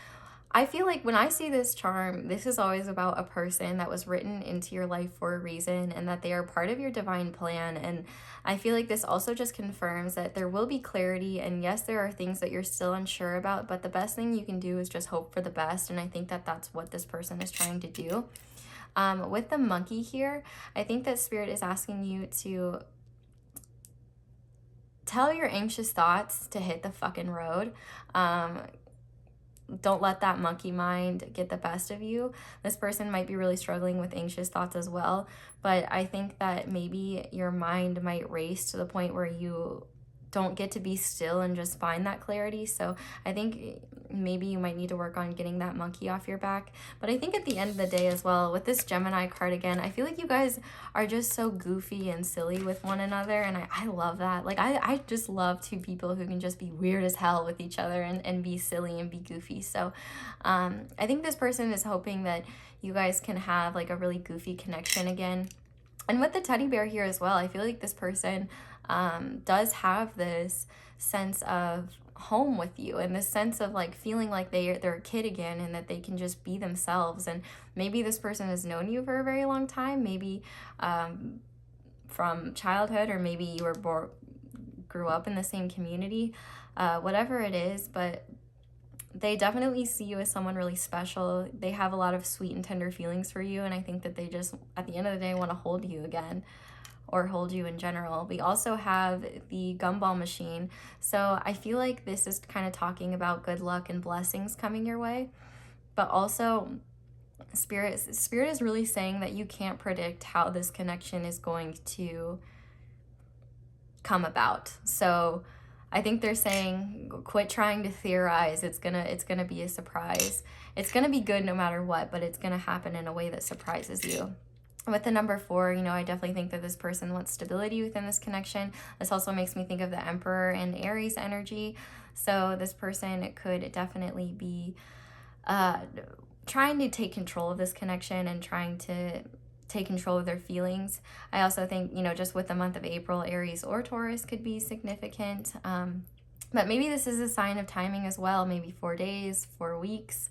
I feel like when I see this charm, this is always about a person that was written into your life for a reason and that they are part of your divine plan. And I feel like this also just confirms that there will be clarity. And yes, there are things that you're still unsure about, but the best thing you can do is just hope for the best. And I think that that's what this person is trying to do. With the monkey here, I think that Spirit is asking you to tell your anxious thoughts to hit the fucking road. Don't let that monkey mind get the best of you. This person might be really struggling with anxious thoughts as well, but I think that maybe your mind might race to the point where you don't get to be still and just find that clarity. So I think maybe you might need to work on getting that monkey off your back. But I think at the end of the day as well, with this Gemini card again, I feel like you guys are just so goofy and silly with one another, and I love that. Like, I just love two people who can just be weird as hell with each other and be silly and be goofy. So I think this person is hoping that you guys can have like a really goofy connection again. And with the teddy bear here as well, I feel like this person does have this sense of home with you and this sense of like feeling like they're a kid again and that they can just be themselves. And maybe this person has known you for a very long time, maybe from childhood, or maybe you grew up in the same community, whatever it is, but they definitely see you as someone really special. They have a lot of sweet and tender feelings for you, and I think that they just, at the end of the day, want to hold you again, or hold you in general. We also have the gumball machine. So I feel like this is kind of talking about good luck and blessings coming your way, but also Spirit is really saying that you can't predict how this connection is going to come about. So I think they're saying quit trying to theorize. It's gonna be a surprise. It's gonna be good no matter what, but it's gonna happen in a way that surprises you. With the number 4, you know, I definitely think that this person wants stability within this connection. This also makes me think of the Emperor and Aries energy. So this person could definitely be trying to take control of this connection and trying to take control of their feelings. I also think, you know, just with the month of April, Aries or Taurus could be significant. But maybe this is a sign of timing as well. Maybe 4 days, 4 weeks,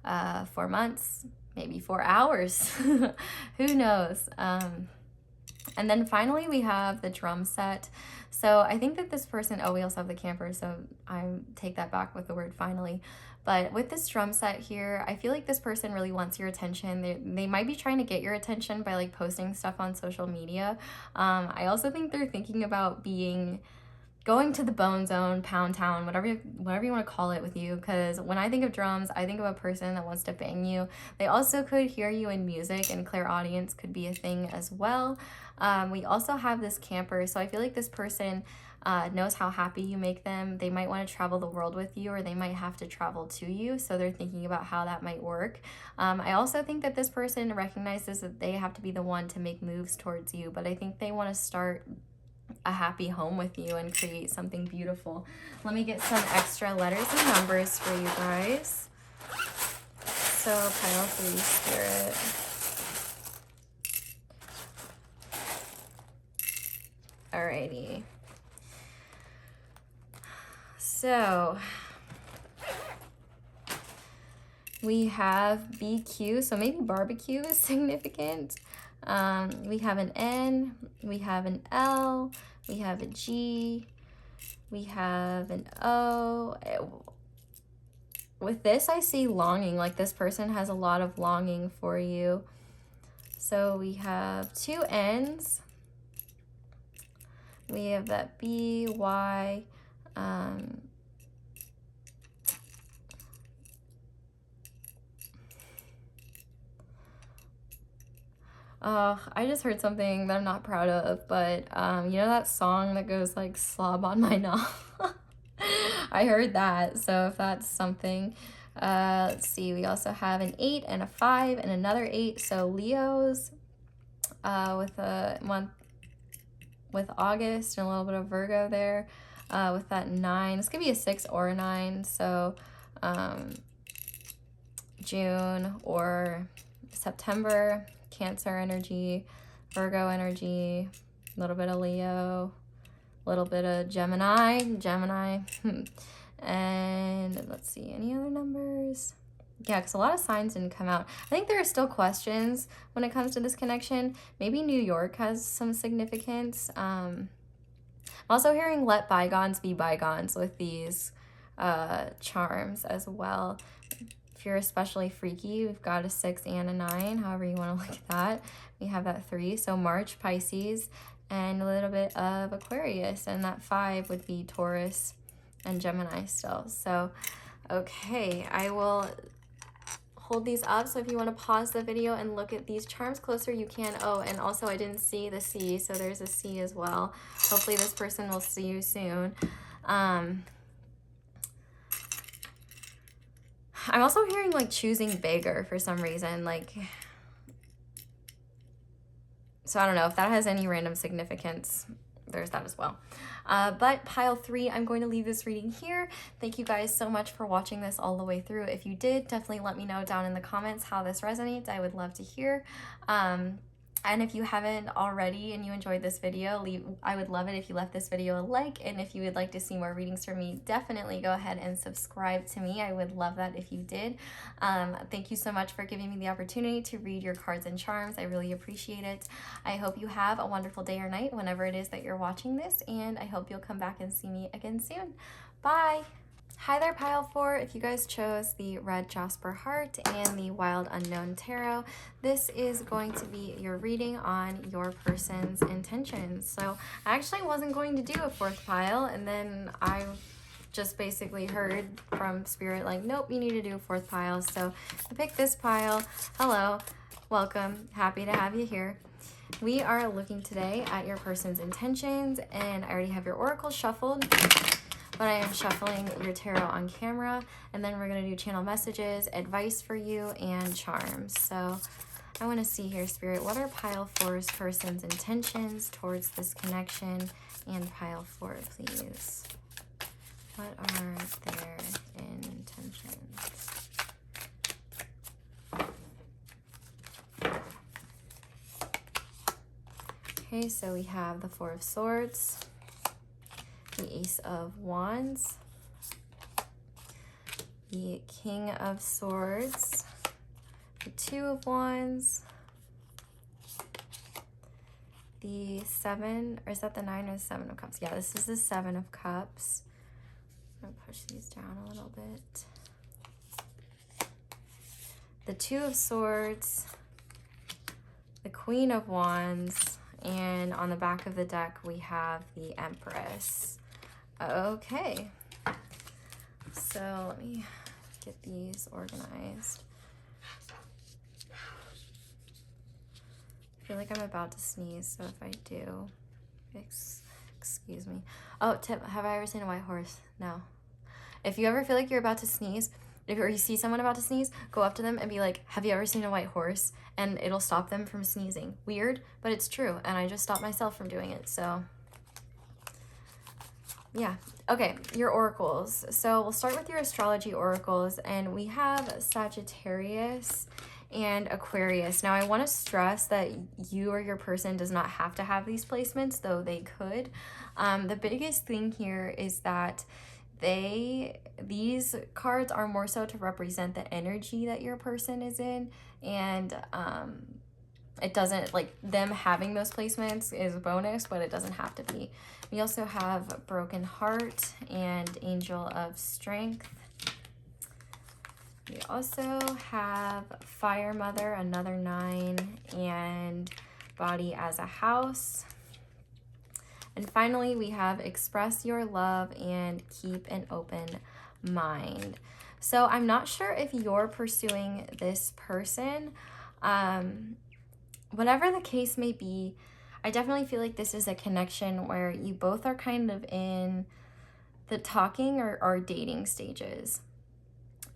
4 months, maybe 4 hours. Who knows? And then finally we have the drum set. So I think that this person, we also have the camper, so I take that back with the word finally. But with this drum set here, I feel like this person really wants your attention. They might be trying to get your attention by like posting stuff on social media. I also think they're thinking about going to the bone zone, pound town, whatever you want to call it with you, because when I think of drums, I think of a person that wants to bang you. They also could hear you in music, and clairaudience could be a thing as well. We also have this camper, so I feel like this person knows how happy you make them. They might want to travel the world with you, or they might have to travel to you, so they're thinking about how that might work. I also think that this person recognizes that they have to be the one to make moves towards you, but I think they want to start a happy home with you and create something beautiful. Let me get some extra letters and numbers for you guys. So pile 3, Spirit. Alrighty. So we have BQ, so maybe barbecue is significant. We have an N, we have an L, we have a G, we have an O. With this, I see longing, like this person has a lot of longing for you. So we have 2 N's. We have that B, Y, I just heard something that I'm not proud of, but you know that song that goes like slob on my knob? I heard that, so if that's something. Let's see, we also have an 8 and a 5 and another 8, so Leos with a month with August and a little bit of Virgo there with that 9. This could be a 6 or a 9, so June or September, Cancer energy, Virgo energy, a little bit of Leo, a little bit of Gemini, and let's see, any other numbers? Yeah, because a lot of signs didn't come out. I think there are still questions when it comes to this connection. Maybe New York has some significance. I'm also hearing let bygones be bygones with these charms as well. If you're especially freaky, we've got a 6 and a 9, however you want to look at that. We have that 3, so March, Pisces, and a little bit of Aquarius, and that 5 would be Taurus and Gemini still. So, okay, I will hold these up, so if you want to pause the video and look at these charms closer, you can. Oh, and also I didn't see the C, so there's a C as well. Hopefully this person will see you soon. I'm also hearing like choosing bigger for some reason, like, so I don't know if that has any random significance. There's that as well. But pile 3, I'm going to leave this reading here. Thank you guys so much for watching this all the way through. If you did, definitely let me know down in the comments how this resonates. I would love to hear. And if you haven't already and you enjoyed this video, I would love it if you left this video a like. And if you would like to see more readings from me, definitely go ahead and subscribe to me. I would love that if you did. Thank you so much for giving me the opportunity to read your cards and charms. I really appreciate it. I hope you have a wonderful day or night whenever it is that you're watching this. And I hope you'll come back and see me again soon. Bye! Hi there, pile 4. If you guys chose the Red Jasper Heart and the Wild Unknown Tarot, this is going to be your reading on your person's intentions. So I actually wasn't going to do a 4th pile, and then I just basically heard from Spirit like, nope, you need to do a 4th pile. So I picked this pile. Hello, welcome, happy to have you here. We are looking today at your person's intentions, and I already have your oracle shuffled, but I am shuffling your tarot on camera, and then we're going to do channel messages, advice for you, and charms. So I want to see here, Spirit, what are pile 4's person's intentions towards this connection? And pile 4, please. What are their intentions? Okay, so we have the 4 of Swords, the Ace of Wands, the King of Swords, the 2 of Wands, the 7, or is that the 9 or the 7 of Cups? Yeah, this is the 7 of Cups. I'm gonna push these down a little bit. The 2 of Swords, the Queen of Wands, and on the back of the deck we have the Empress. Okay, so let me get these organized. I feel like I'm about to sneeze, so if I do, excuse me. Oh, tip, have I ever seen a white horse? No. If you ever feel like you're about to sneeze, or you see someone about to sneeze, go up to them and be like, have you ever seen a white horse? And it'll stop them from sneezing. Weird, but it's true, and I just stopped myself from doing it, so yeah. Okay, your oracles. So we'll start with your astrology oracles, and we have Sagittarius and Aquarius. Now I want to stress that you or your person does not have to have these placements, though they could. The biggest thing here is that these cards are more so to represent the energy that your person is in, and it doesn't, like, them having those placements is a bonus, but it doesn't have to be. We also have Broken Heart and Angel of Strength. We also have Fire Mother, another 9, and Body as a House. And finally, we have Express Your Love and Keep an Open Mind. So I'm not sure if you're pursuing this person. whatever the case may be, I definitely feel like this is a connection where you both are kind of in the talking or dating stages.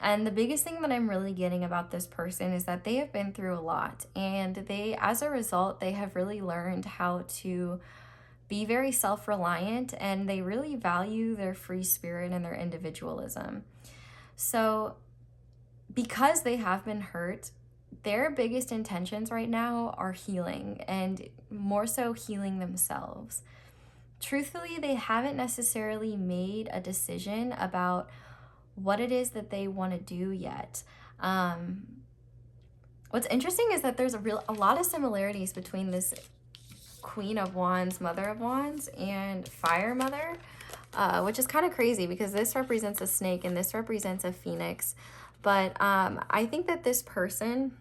And the biggest thing that I'm really getting about this person is that they have been through a lot, and they, as a result, they have really learned how to be very self-reliant, and they really value their free spirit and their individualism. So because they have been hurt, their biggest intentions right now are healing, and more so healing themselves. Truthfully, they haven't necessarily made a decision about what it is that they want to do yet. What's interesting is that there's a lot of similarities between this Queen of Wands, Mother of Wands, and Fire Mother, which is kind of crazy because this represents a snake and this represents a phoenix. But I think that this person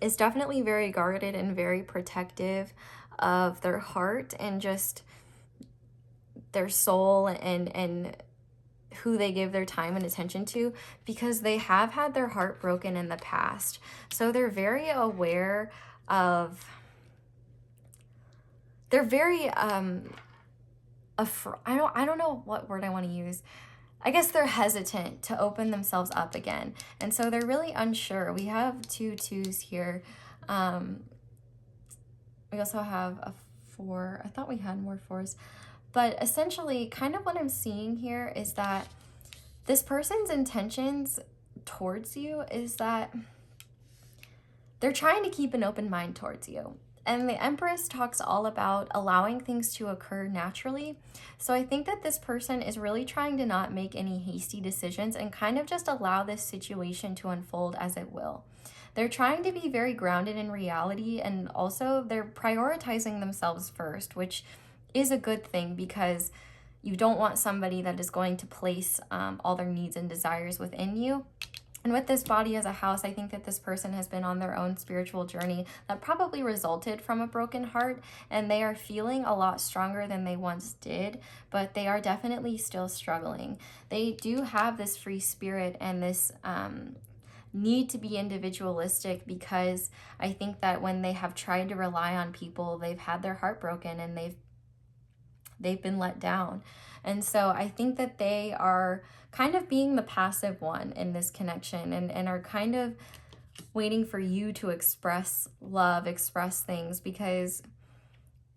is definitely very guarded and very protective of their heart and just their soul and who they give their time and attention to, because they have had their heart broken in the past. So they're very aware of, they're very I don't know what word I want to use. I guess they're hesitant to open themselves up again. And so they're really unsure. We have 2 2s here. We also have a 4. I thought we had more 4s. But essentially, kind of what I'm seeing here is that this person's intentions towards you is that they're trying to keep an open mind towards you. And the Empress talks all about allowing things to occur naturally. So I think that this person is really trying to not make any hasty decisions and kind of just allow this situation to unfold as it will. They're trying to be very grounded in reality, and also they're prioritizing themselves first, which is a good thing because you don't want somebody that is going to place all their needs and desires within you. And with this body as a house, I think that this person has been on their own spiritual journey that probably resulted from a broken heart, and they are feeling a lot stronger than they once did, but they are definitely still struggling. They do have this free spirit and this need to be individualistic, because I think that when they have tried to rely on people, they've had their heart broken and they've been let down. And so I think that they are kind of being the passive one in this connection, and are kind of waiting for you to express love, express things, because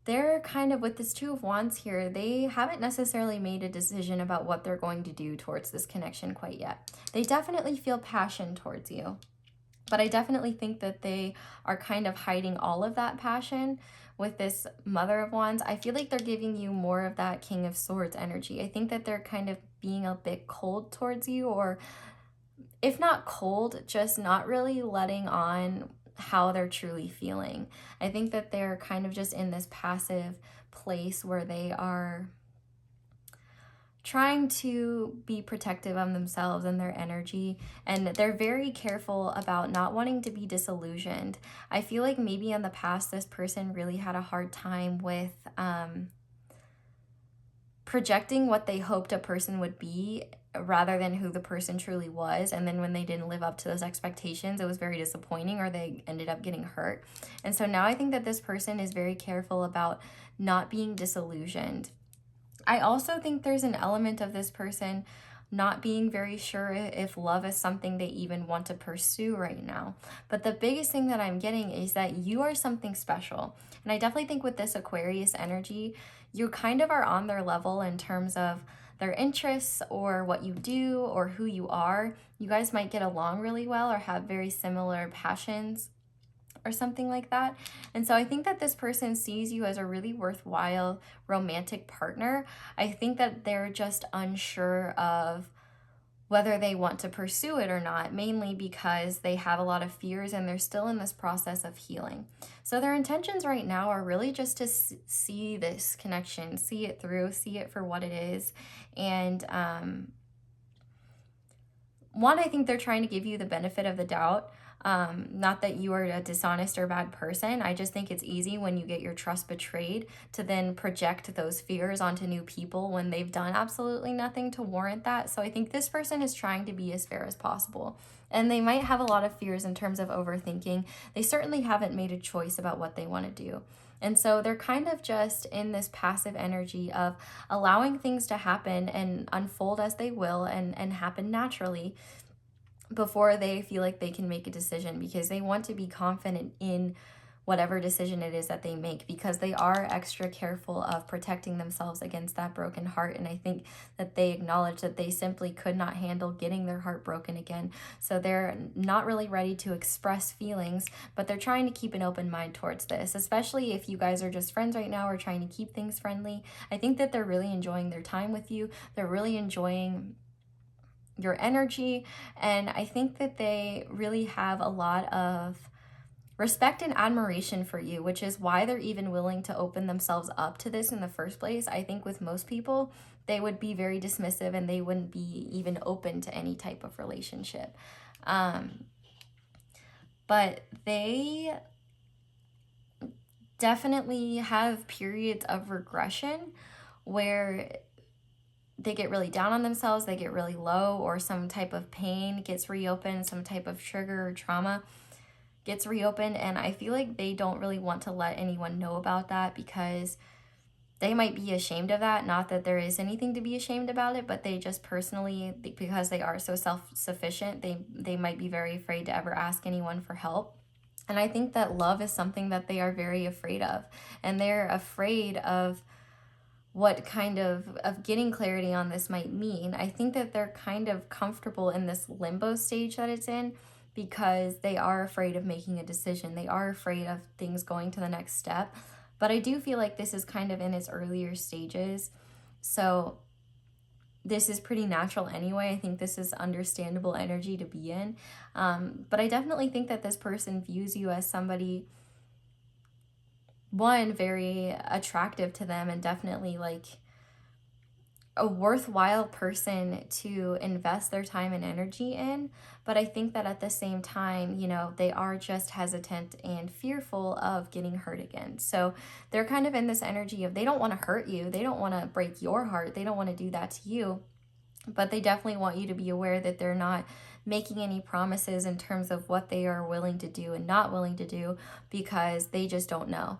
they're kind of, with this 2 of Wands here, they haven't necessarily made a decision about what they're going to do towards this connection quite yet. They definitely feel passion towards you, but I definitely think that they are kind of hiding all of that passion with this Mother of Wands. I feel like they're giving you more of that King of Swords energy. I think that they're kind of being a bit cold towards you, or if not cold, just not really letting on how they're truly feeling. I think that they're kind of just in this passive place where they are trying to be protective of themselves and their energy, and they're very careful about not wanting to be disillusioned. I feel like maybe in the past this person really had a hard time with projecting what they hoped a person would be rather than who the person truly was, and then when they didn't live up to those expectations, it was very disappointing, or they ended up getting hurt. And so now I think that this person is very careful about not being disillusioned. I also think there's an element of this person not being very sure if love is something they even want to pursue right now. But the biggest thing that I'm getting is that you are something special. And I definitely think with this Aquarius energy, you kind of are on their level in terms of their interests or what you do or who you are. You guys might get along really well or have very similar passions or something like that. And so I think that this person sees you as a really worthwhile romantic partner. I think that they're just unsure of whether they want to pursue it or not, mainly because they have a lot of fears and they're still in this process of healing. So their intentions right now are really just to see this connection, see it through, see it for what it is, and one, I think they're trying to give you the benefit of the doubt. Not that you are a dishonest or bad person. I just think it's easy when you get your trust betrayed to then project those fears onto new people when they've done absolutely nothing to warrant that. So I think this person is trying to be as fair as possible. And they might have a lot of fears in terms of overthinking. They certainly haven't made a choice about what they want to do. And so they're kind of just in this passive energy of allowing things to happen and unfold as they will and happen naturally before they feel like they can make a decision, because they want to be confident in whatever decision it is that they make, because they are extra careful of protecting themselves against that broken heart. And I think that they acknowledge that they simply could not handle getting their heart broken again. So they're not really ready to express feelings, but they're trying to keep an open mind towards this, especially if you guys are just friends right now or trying to keep things friendly. I think that they're really enjoying their time with you. They're really enjoying your energy. And I think that they really have a lot of respect and admiration for you, which is why they're even willing to open themselves up to this in the first place. I think with most people, they would be very dismissive and they wouldn't be even open to any type of relationship. But they definitely have periods of regression where they get really down on themselves, they get really low, or some type of pain gets reopened, some type of trigger or trauma gets reopened. And I feel like they don't really want to let anyone know about that because they might be ashamed of that. Not that there is anything to be ashamed about it, but they just personally, because they are so self-sufficient, they might be very afraid to ever ask anyone for help. And I think that love is something that they are very afraid of. And they're afraid of what kind of getting clarity on this might mean. I think that they're kind of comfortable in this limbo stage that it's in because they are afraid of making a decision. They are afraid of things going to the next step. But I do feel like this is kind of in its earlier stages. So this is pretty natural anyway. I think this is understandable energy to be in. But I definitely think that this person views you as somebody, one, very attractive to them and definitely like a worthwhile person to invest their time and energy in. But I think that at the same time, you know, they are just hesitant and fearful of getting hurt again. So they're kind of in this energy of they don't want to hurt you. They don't want to break your heart. They don't want to do that to you. But they definitely want you to be aware that they're not making any promises in terms of what they are willing to do and not willing to do because they just don't know.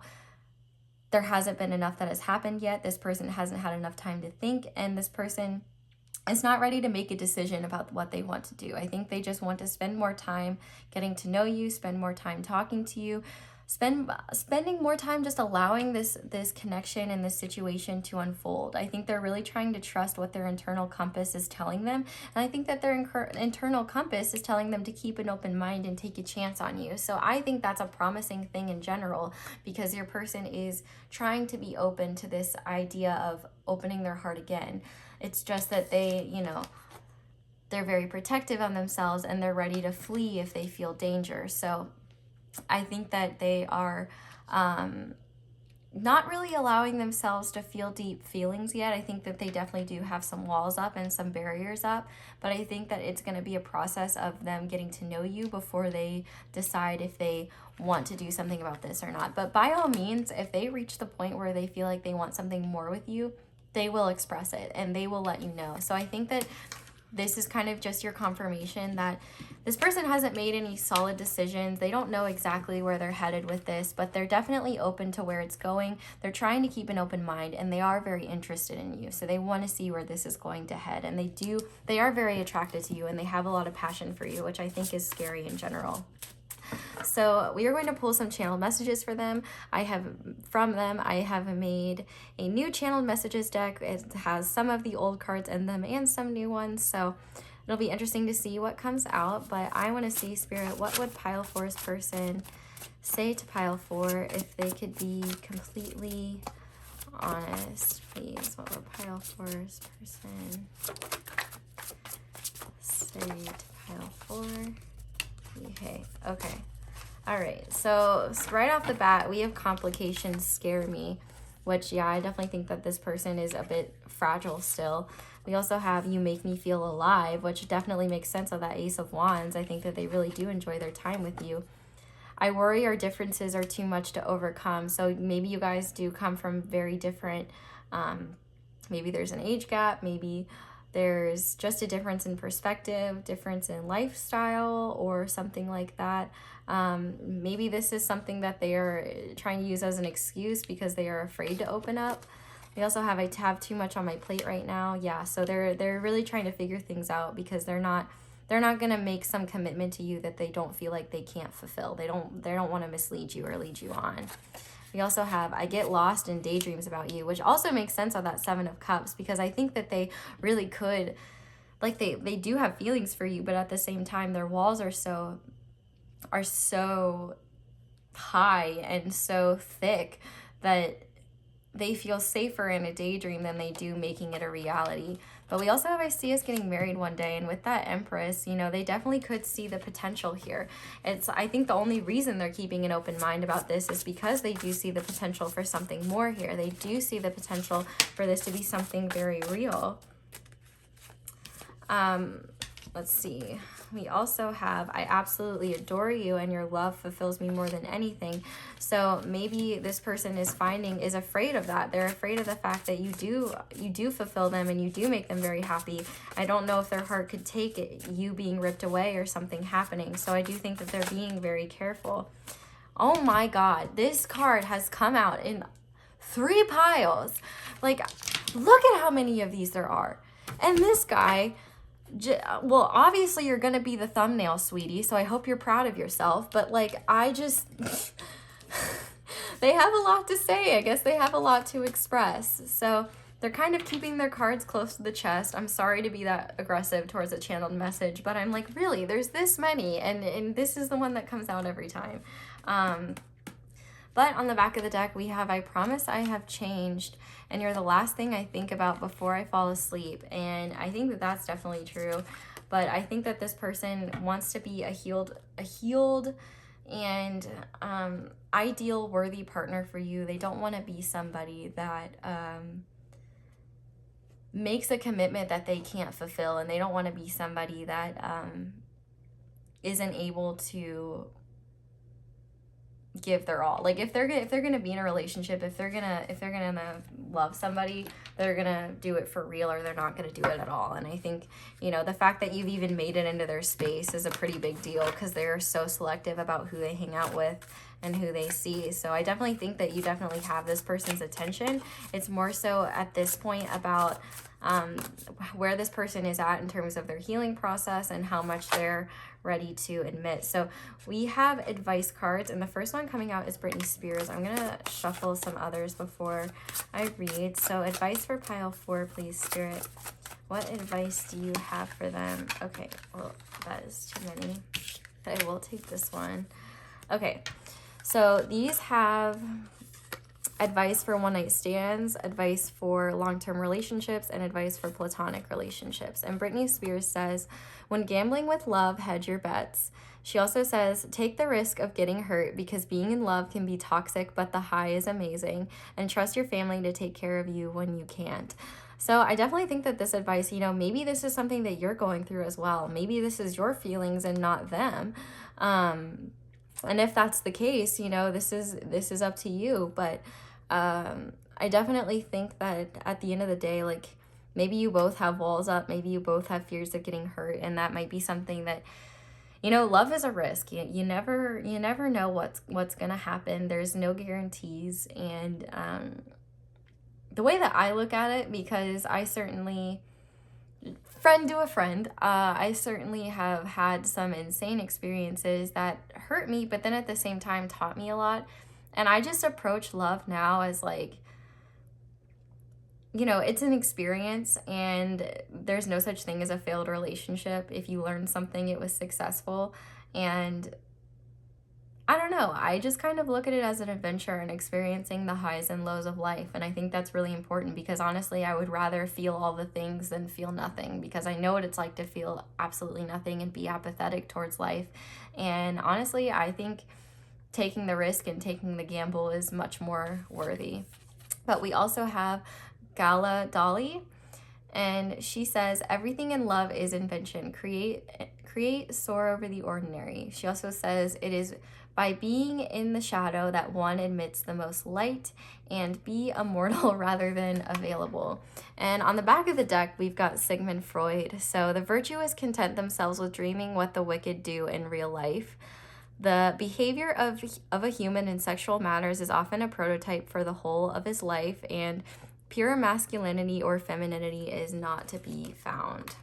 There hasn't been enough that has happened yet. This person hasn't had enough time to think, and this person is not ready to make a decision about what they want to do. I think they just want to spend more time getting to know you, spend more time talking to you, spending more time just allowing this connection and this situation to unfold. I think they're really trying to trust what their internal compass is telling them. And I think that their internal compass is telling them to keep an open mind and take a chance on you. So I think that's a promising thing in general, because your person is trying to be open to this idea of opening their heart again. It's just that they, you know, they're very protective of themselves and they're ready to flee if they feel danger. So I think that they are not really allowing themselves to feel deep feelings yet. I think that they definitely do have some walls up and some barriers up, but I think that it's going to be a process of them getting to know you before they decide if they want to do something about this or not. But by all means, if they reach the point where they feel like they want something more with you, they will express it and they will let you know. So I think that this is kind of just your confirmation that this person hasn't made any solid decisions. They don't know exactly where they're headed with this, but they're definitely open to where it's going. They're trying to keep an open mind and they are very interested in you. So they want to see where this is going to head. And they are very attracted to you and they have a lot of passion for you, which I think is scary in general. So we are going to pull some channeled messages for them. I have made a new channeled messages deck. It has some of the old cards in them and some new ones. So it'll be interesting to see what comes out. But I want to see, Spirit, what would pile 4's person say to pile 4 if they could be completely honest, please? What would pile 4's person say to pile 4? Okay. All right. So right off the bat, we have complications scare me, which, yeah, I definitely think that this person is a bit fragile still. We also have you make me feel alive, which definitely makes sense of that Ace of Wands. I think that they really do enjoy their time with you. I worry our differences are too much to overcome. So maybe you guys do come from very different, maybe there's an age gap, maybe there's just a difference in perspective, difference in lifestyle, or something like that. Maybe this is something that they are trying to use as an excuse because they are afraid to open up. We also have, I have too much on my plate right now. Yeah, so they're really trying to figure things out because they're not going to make some commitment to you that they don't feel like they can't fulfill. They don't want to mislead you or lead you on. We also have, I get lost in daydreams about you, which also makes sense on that Seven of Cups, because I think that they really could, like they do have feelings for you, but at the same time, their walls are so high and so thick that they feel safer in a daydream than they do making it a reality. But we also have, I see us getting married one day, and with that Empress, you know, they definitely could see the potential here. I think the only reason they're keeping an open mind about this is because they do see the potential for something more here. They do see the potential for this to be something very real. Let's see. We also have, I absolutely adore you and your love fulfills me more than anything. So maybe this person is afraid of that. They're afraid of the fact that you do fulfill them and you do make them very happy. I don't know if their heart could take it, you being ripped away or something happening. So I do think that they're being very careful. Oh my God, this card has come out in 3 piles. Like, look at how many of these there are. And this guy, well, obviously you're gonna be the thumbnail, sweetie, so I hope you're proud of yourself, but like, I just they have a lot to say. I guess they have a lot to express, so they're kind of keeping their cards close to the chest. I'm sorry to be that aggressive towards a channeled message, but I'm like, really, there's this many, and this is the one that comes out every time. But on the back of the deck, we have, I promise I have changed, and you're the last thing I think about before I fall asleep. And I think that that's definitely true. But I think that this person wants to be a healed and ideal, worthy partner for you. They don't want to be somebody that makes a commitment that they can't fulfill, and they don't want to be somebody that isn't able to give their all. Like, if they're gonna be in a relationship, if they're gonna love somebody, they're gonna do it for real, or they're not gonna do it at all. And I think, you know, the fact that you've even made it into their space is a pretty big deal, because they're so selective about who they hang out with and who they see. So I definitely think that you definitely have this person's attention. It's more so at this point about where this person is at in terms of their healing process and how much they're ready to admit. So we have advice cards, and the first one coming out is Britney Spears. I'm gonna shuffle some others before I read. So advice for pile 4, please, Spirit. What advice do you have for them? Okay, well, that is too many. I will take this one. Okay, so these have advice for one-night stands, advice for long-term relationships, and advice for platonic relationships. And Britney Spears says, when gambling with love, hedge your bets. She also says, take the risk of getting hurt because being in love can be toxic, but the high is amazing. And trust your family to take care of you when you can't. So I definitely think that this advice, you know, maybe this is something that you're going through as well. Maybe this is your feelings and not them. And if that's the case, you know, this is up to you. But I definitely think that at the end of the day, like, maybe you both have walls up, maybe you both have fears of getting hurt, and that might be something that, you know, love is a risk. You never know what's gonna happen. There's no guarantees. And the way that I look at it, because I certainly, friend to a friend, I certainly have had some insane experiences that hurt me, but then at the same time taught me a lot. And I just approach love now as, like, you know, it's an experience, and there's no such thing as a failed relationship. If you learned something, it was successful. And I don't know, I just kind of look at it as an adventure and experiencing the highs and lows of life. And I think that's really important, because honestly, I would rather feel all the things than feel nothing, because I know what it's like to feel absolutely nothing and be apathetic towards life. And honestly, I think taking the risk and taking the gamble is much more worthy. But we also have Gala Dolly, And she says, everything in love is invention. Create, soar over the ordinary. She also says, it is by being in the shadow that one admits the most light, and be immortal rather than available. And on the back of the deck, we've got Sigmund Freud. So the virtuous content themselves with dreaming what the wicked do in real life. The behavior of a human in sexual matters is often a prototype for the whole of his life, and pure masculinity or femininity is not to be found.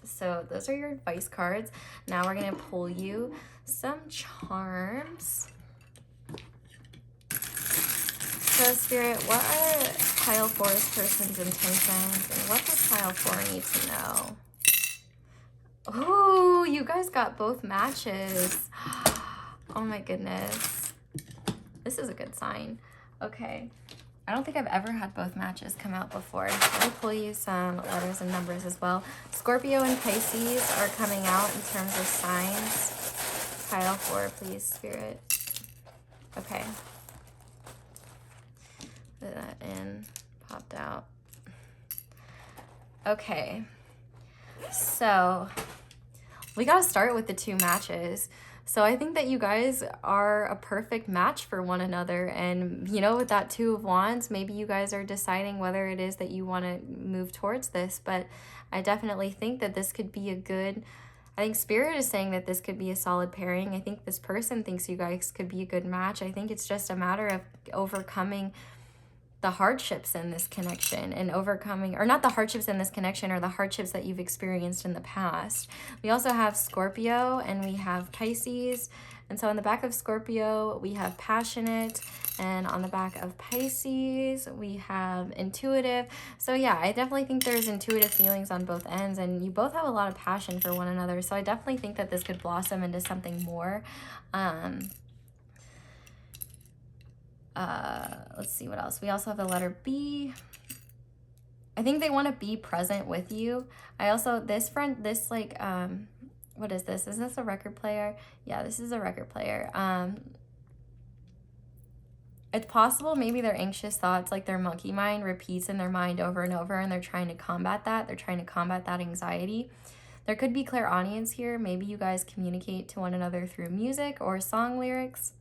So those are your advice cards. Now we're going to pull you some charms. So Spirit, what are pile 4's person's intentions, and what does pile 4 need to know? Oh, you guys got both matches. Oh my goodness. This is a good sign. Okay. I don't think I've ever had both matches come out before. Let me pull you some letters and numbers as well. Scorpio and Pisces are coming out in terms of signs. Pile 4, please, Spirit. Okay. Put that in. Popped out. Okay. So, we got to start with the 2 matches. So I think that you guys are a perfect match for one another. And, you know, with that 2 of Wands, maybe you guys are deciding whether it is that you want to move towards this. But I definitely think that this could be a good, I think Spirit is saying that this could be a solid pairing. I think this person thinks you guys could be a good match. I think it's just a matter of overcoming the hardships in this connection, and overcoming, or not the hardships in this connection, or the hardships that you've experienced in the past. We also have Scorpio and we have Pisces. And so on the back of Scorpio, we have passionate, and on the back of Pisces, we have intuitive. So yeah, I definitely think there's intuitive feelings on both ends, and you both have a lot of passion for one another. So I definitely think that this could blossom into something more. Let's see what else. We also have the letter B. I think they want to be present with you. I also, this friend, this like, what is this? Is this a record player? Yeah, this is a record player. It's possible maybe their anxious thoughts, like their monkey mind, repeats in their mind over and over, and they're trying to combat that. They're trying to combat that anxiety. There could be clairaudience here. Maybe you guys communicate to one another through music or song lyrics.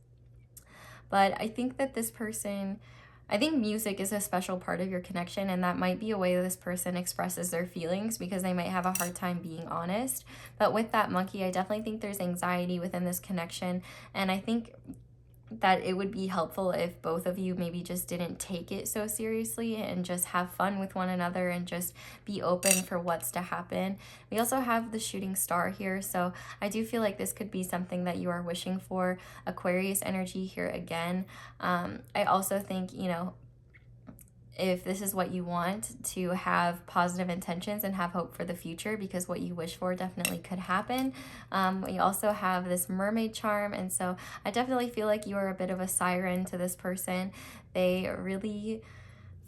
But I think that this person, I think music is a special part of your connection, and that might be a way this person expresses their feelings, because they might have a hard time being honest. But with that monkey, I definitely think there's anxiety within this connection, and I think that it would be helpful if both of you maybe just didn't take it so seriously and just have fun with one another and just be open for what's to happen. We also have the shooting star here, so I do feel like this could be something that you are wishing for. Aquarius energy here again. I also think, you know, if this is what you want, to have positive intentions and have hope for the future, because what you wish for definitely could happen. We also have this mermaid charm, and so I definitely feel like you are a bit of a siren to this person. They really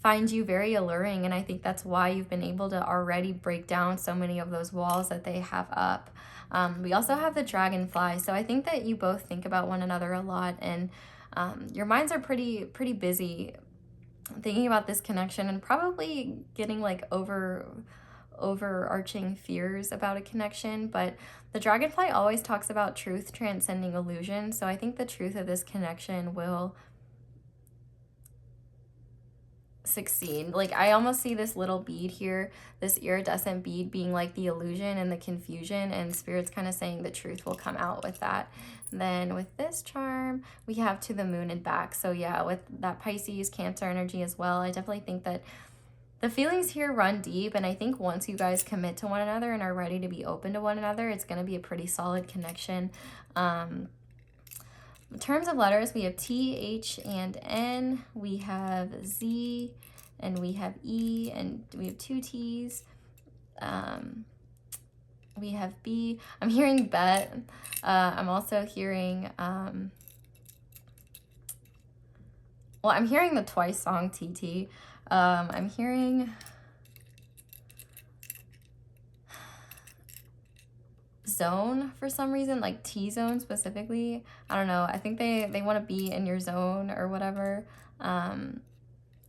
find you very alluring, and I think that's why you've been able to already break down so many of those walls that they have up. We also have the dragonfly, so I think that you both think about one another a lot, and your minds are pretty busy thinking about this connection, and probably getting like overarching fears about a connection. But the dragonfly always talks about truth transcending illusion, so I think the truth of this connection will succeed. Like, I almost see this little bead here, this iridescent bead, being like the illusion and the confusion, and Spirit's kind of saying the truth will come out with that. Then with this charm, we have to the moon and back. So yeah, with that Pisces, Cancer energy as well, I definitely think that the feelings here run deep, and I think once you guys commit to one another and are ready to be open to one another, it's going to be a pretty solid connection. In terms of letters, we have T, H, and N. We have Z, and we have E, and we have 2 T's. We have B. I'm hearing bet. I'm also hearing, well, I'm hearing the Twice song TT. I'm hearing zone for some reason, like T-zone specifically. I don't know. I think they want to be in your zone or whatever.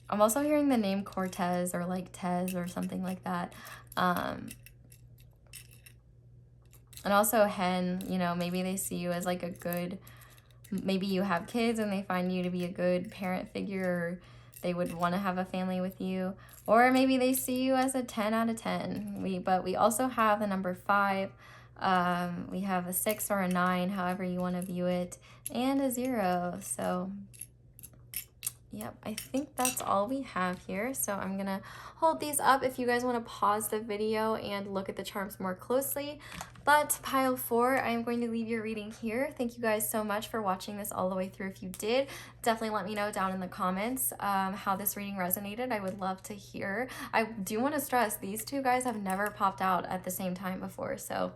I'm also hearing the name Cortez or like Tez or something like that. And also hen, you know, maybe they see you as like a good, maybe you have kids and they find you to be a good parent figure, or they would want to have a family with you. Or maybe they see you as a 10 out of 10. But we also have the number 5. We have a 6 or a 9, however you want to view it, and a 0. So yep, I think that's all we have here. So I'm gonna hold these up if you guys want to pause the video and look at the charms more closely. But pile 4, I'm going to leave your reading here. Thank you guys so much for watching this all the way through. If you did, definitely let me know down in the comments how this reading resonated. I would love to hear. I do want to stress, these two guys have never popped out at the same time before, so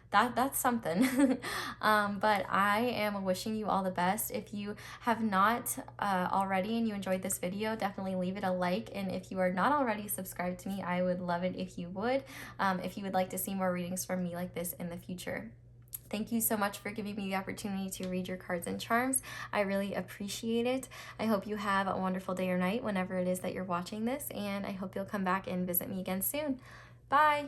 that's something. But I am wishing you all the best. If you have not already and you enjoyed this video, definitely leave it a like. And if you are not already subscribed to me, I would love it if you would. If you would like to see more readings from me like this in the future. Thank you so much for giving me the opportunity to read your cards and charms. I really appreciate it. I hope you have a wonderful day or night whenever it is that you're watching this, and I hope you'll come back and visit me again soon. Bye!